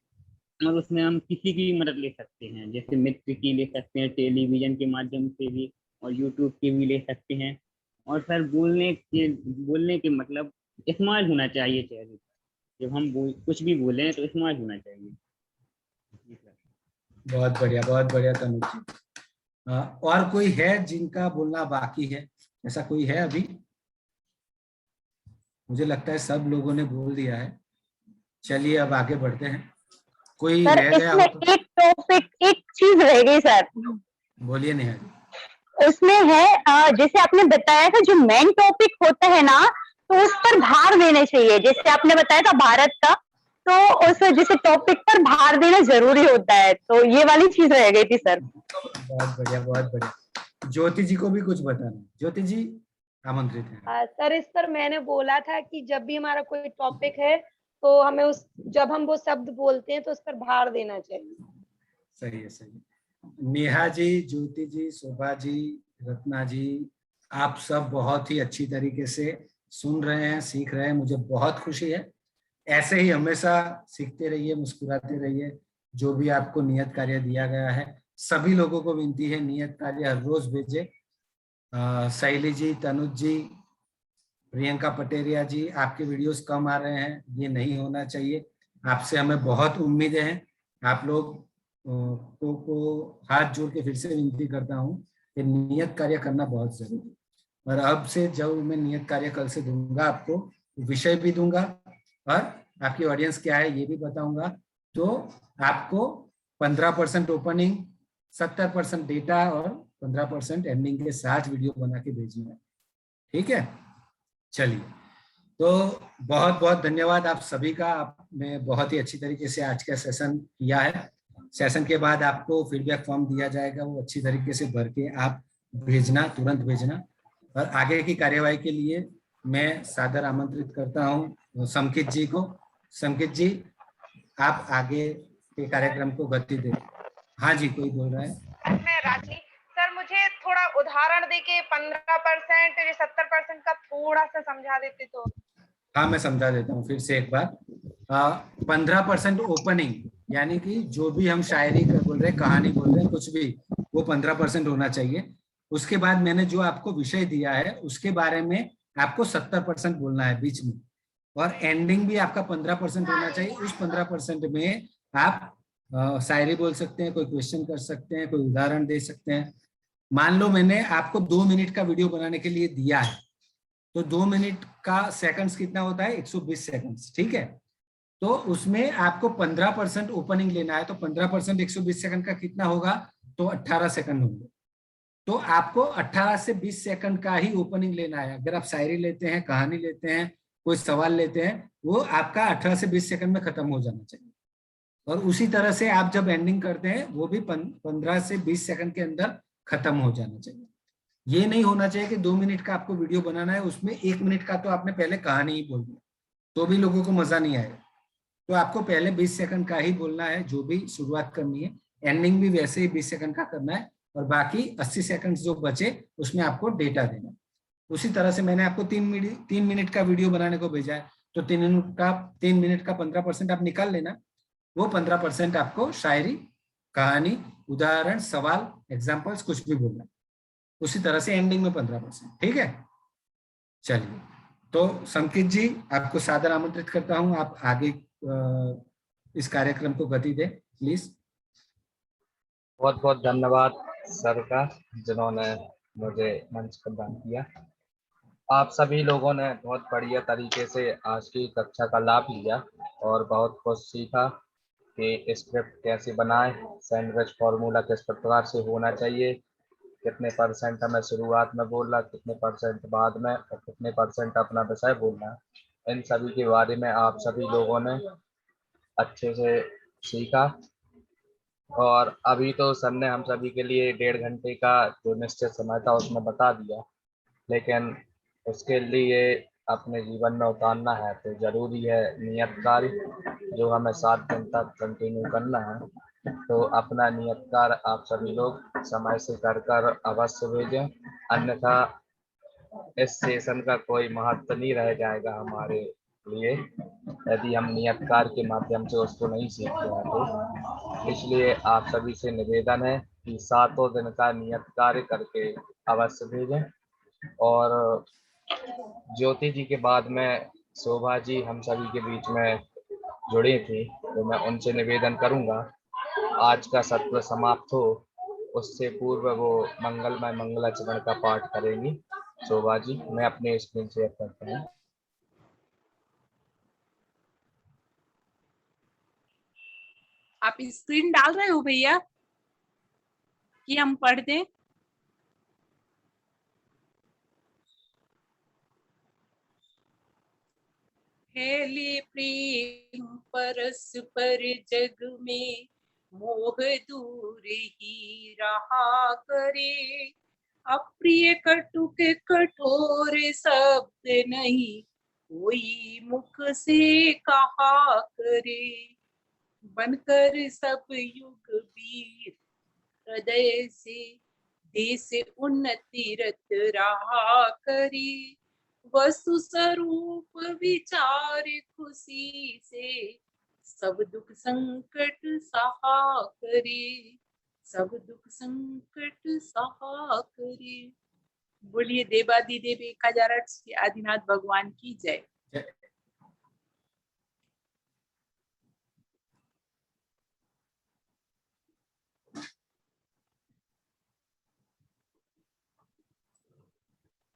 Speaker 15: और उसमें हम किसी की भी मदद ले सकते हैं, जैसे मित्र की ले सकते हैं, टेलीविजन के माध्यम से भी, और यूट्यूब की भी ले सकते हैं। और सर बोलने के मतलब स्माइल होना चाहिए चेहरे पर। जब हम कुछ भी बोले तो स्माइल होना चाहिए।
Speaker 3: बहुत बढ़िया तनुज जी। और कोई है जिनका बोलना बाकी है? ऐसा कोई है अभी? मुझे लगता है सब लोगों ने बोल दिया है। चलिए अब आगे बढ़ते हैं। कोई
Speaker 4: सर,
Speaker 3: रह गया हो तो?
Speaker 4: एक टॉपिक, एक चीज रह गई सर।
Speaker 3: बोलिए नेहा।
Speaker 4: उसमें है जैसे आपने बताया था, जो मेन टॉपिक होता है ना, तो उस पर भार देने चाहिए। जैसे आपने बताया था भारत का, तो उस जैसे टॉपिक पर भार देना जरूरी होता है। तो ये वाली चीज रह गई थी सर।
Speaker 3: बहुत बढ़िया। ज्योति जी को भी कुछ बताना। ज्योति जी आमंत्रित है।
Speaker 2: सर, इस पर मैंने बोला था कि जब भी हमारा कोई टॉपिक है तो हमें जब हम वो शब्द बोलते हैं तो उस पर भार देना चाहिए।
Speaker 3: सही है। नेहा जी, ज्योति जी, शोभा जी, रत्ना जी, आप सब बहुत ही अच्छी तरीके से सुन रहे हैं, सीख रहे हैं। मुझे बहुत खुशी है। ऐसे ही हमेशा सीखते रहिए, मुस्कुराते रहिए। जो भी आपको नियत कार्य दिया गया है, सभी लोगों को विनती है नियत कार्य हर रोज भेजे। शैली जी, तनुज जी, प्रियंका पटेरिया जी, आपके वीडियोस कम आ रहे हैं, ये नहीं होना चाहिए। आपसे हमें बहुत उम्मीदें हैं। आप लोग को हाथ जोड़ के फिर से विनती करता हूँ कि नियत कार्य करना बहुत जरूरी है। और अब से जब मैं नियत कार्य कल से दूंगा, आपको विषय भी दूंगा और आपकी ऑडियंस क्या है ये भी बताऊंगा। तो आपको 15% ओपनिंग, 70% डेटा और 15% एंडिंग के साथ वीडियो बना के भेजना है। ठीक है, चलिए। तो बहुत बहुत धन्यवाद आप सभी का। आपने बहुत ही अच्छी तरीके से आज का सेशन किया है। सेशन के बाद आपको फीडबैक फॉर्म दिया जाएगा, वो अच्छी तरीके से भर के आप भेजना, तुरंत भेजना। और आगे की कार्यवाही के लिए मैं सादर आमंत्रित करता हूँ संकित जी को। संकित जी, आप आगे के कार्यक्रम को गति दें। हाँ जी, कोई बोल रहा है?
Speaker 11: मैं राशि। सर, मुझे थोड़ा उदाहरण देके 15% या 70% का थोड़ा सा समझा देते तो।
Speaker 3: हाँ, मैं समझा देता हूँ फिर से एक बार। 15% ओपनिंग, यानी कि जो भी हम शायरी बोल रहे हैं, कहानी बोल रहे हैं, कुछ भी, वो 15% होना चाहिए। उसके बाद मैंने जो आपको विषय दिया है उसके बारे में आपको 70% बोलना है बीच में, और एंडिंग भी आपका 15% होना चाहिए। उस 15% में आप शायरी बोल सकते हैं, कोई क्वेश्चन कर सकते हैं, कोई उदाहरण दे सकते हैं। मान लो मैंने आपको 2 मिनट का वीडियो बनाने के लिए दिया है, तो 2 मिनट का सेकंड्स कितना होता है? 120 सेकंड्स। ठीक है, तो उसमें आपको 15% ओपनिंग लेना है, तो 15% 120 सेकंड का कितना होगा? तो 18 सेकंड होंगे। तो आपको 18 से 20 सेकंड का ही ओपनिंग लेना है। अगर आप शायरी लेते हैं, कहानी लेते हैं, कोई सवाल लेते हैं, वो आपका 18 से 20 सेकंड में खत्म हो जाना चाहिए। और उसी तरह से आप जब एंडिंग करते हैं वो भी 15 से 20 सेकंड के अंदर खत्म हो जाना चाहिए। ये नहीं होना चाहिए कि 2 मिनट का आपको वीडियो बनाना है, उसमें 1 मिनट का तो आपने पहले कहानी ही बोल दिया, तो भी लोगों को मजा नहीं आएगा। तो आपको पहले 20 सेकंड का ही बोलना है, जो भी शुरुआत करनी है। एंडिंग भी वैसे ही 20 सेकंड का करना है, और बाकी 80 सेकंड जो बचे उसमें आपको डेटा देना है। उसी तरह से मैंने आपको 3 मिनट का वीडियो बनाने को भेजा है, तो 3 मिनट का 15% आप निकाल लेना। वो 15% आपको शायरी, कहानी, उदाहरण, सवाल, एग्जाम्पल्स कुछ भी बोलना। उसी तरह से एंडिंग में 15%। ठीक है, चलिए। तो संकेत जी, आपको सादर आमंत्रित करता हूं, आप आगे इस कार्यक्रम को गति दें प्लीज।
Speaker 1: बहुत बहुत धन्यवाद सर का, जिन्होंने मुझे मंच प्रदान किया। आप सभी लोगों ने बहुत बढ़िया तरीके से आज की कक्षा का लाभ लिया और बहुत कुछ सीखा कि स्क्रिप्ट कैसे बनाएं, सैंडविच फॉर्मूला किस प्रकार से होना चाहिए, कितने % हमें शुरुआत में बोलना, कितने % बाद में और कितने % अपना विषय बोलना। इन सभी के बारे में आप सभी लोगों ने अच्छे से सीखा। और अभी तो सर ने हम सभी के लिए 1.5 घंटे का जो निश्चित समय था उसमें बता दिया, लेकिन उसके लिए अपने जीवन में उतारना है तो जरूरी है नियत कार्य, जो हमें 7 दिन तक कंटिन्यू करना है। तो अपना नियत कार्य आप सभी लोग समय से कर अवश्य भेजें, अन्यथा इस सेशन का कोई महत्व नहीं रह जाएगा हमारे लिए यदि हम नियत कार्य के माध्यम से उसको नहीं सीखते हैं। तो इसलिए आप सभी से निवेदन है कि 7 दिन का नियत कार्य करके अवश्य भेजें। और ज्योति जी के बाद में शोभा जी हम सभी के बीच में जुड़ी थी, तो मैं उनसे निवेदन करूंगा आज का सत्र समाप्त हो उससे पूर्व वो मंगलमय मंगलाचरण का पाठ करेंगी। शोभा जी, मैं अपने स्क्रीन शेयर करता हूँ।
Speaker 5: आप स्क्रीन डाल रहे हो भैया कि हम पढ़ दें? फैले प्रेम परस्पर जग में, मोह दूर ही रहा करे। अप्रिय कटुक कठोर शब्द नहीं, कोई मुख से कहा करे। बनकर सब युग वीर, हृदय से देश उन्नति रत रहा करे। वस्तु स्वरूप विचार खुशी से, सब दुख संकट सहा करे। सब दुख संकट सहा करे। बोलिए देवादिदेव 1008 श्री आदिनाथ भगवान की जय।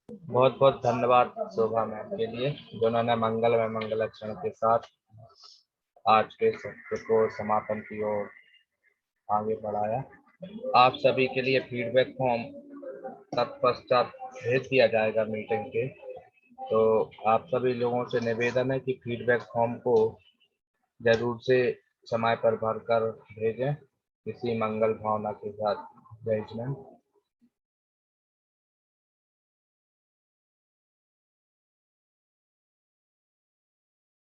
Speaker 1: बहुत बहुत धन्यवाद शोभा मैम के लिए, जिन्होंने मंगलमय मंगलाचरण के साथ आज के सत्र को समापन की ओर आगे बढ़ाया। आप सभी के लिए फीडबैक फॉर्म तत्पश्चात भेज दिया जाएगा मीटिंग के, तो आप सभी लोगों से निवेदन है कि फीडबैक फॉर्म को जरूर से समय पर भरकर भेजें इसी मंगल भावना के साथ। जय हिंद।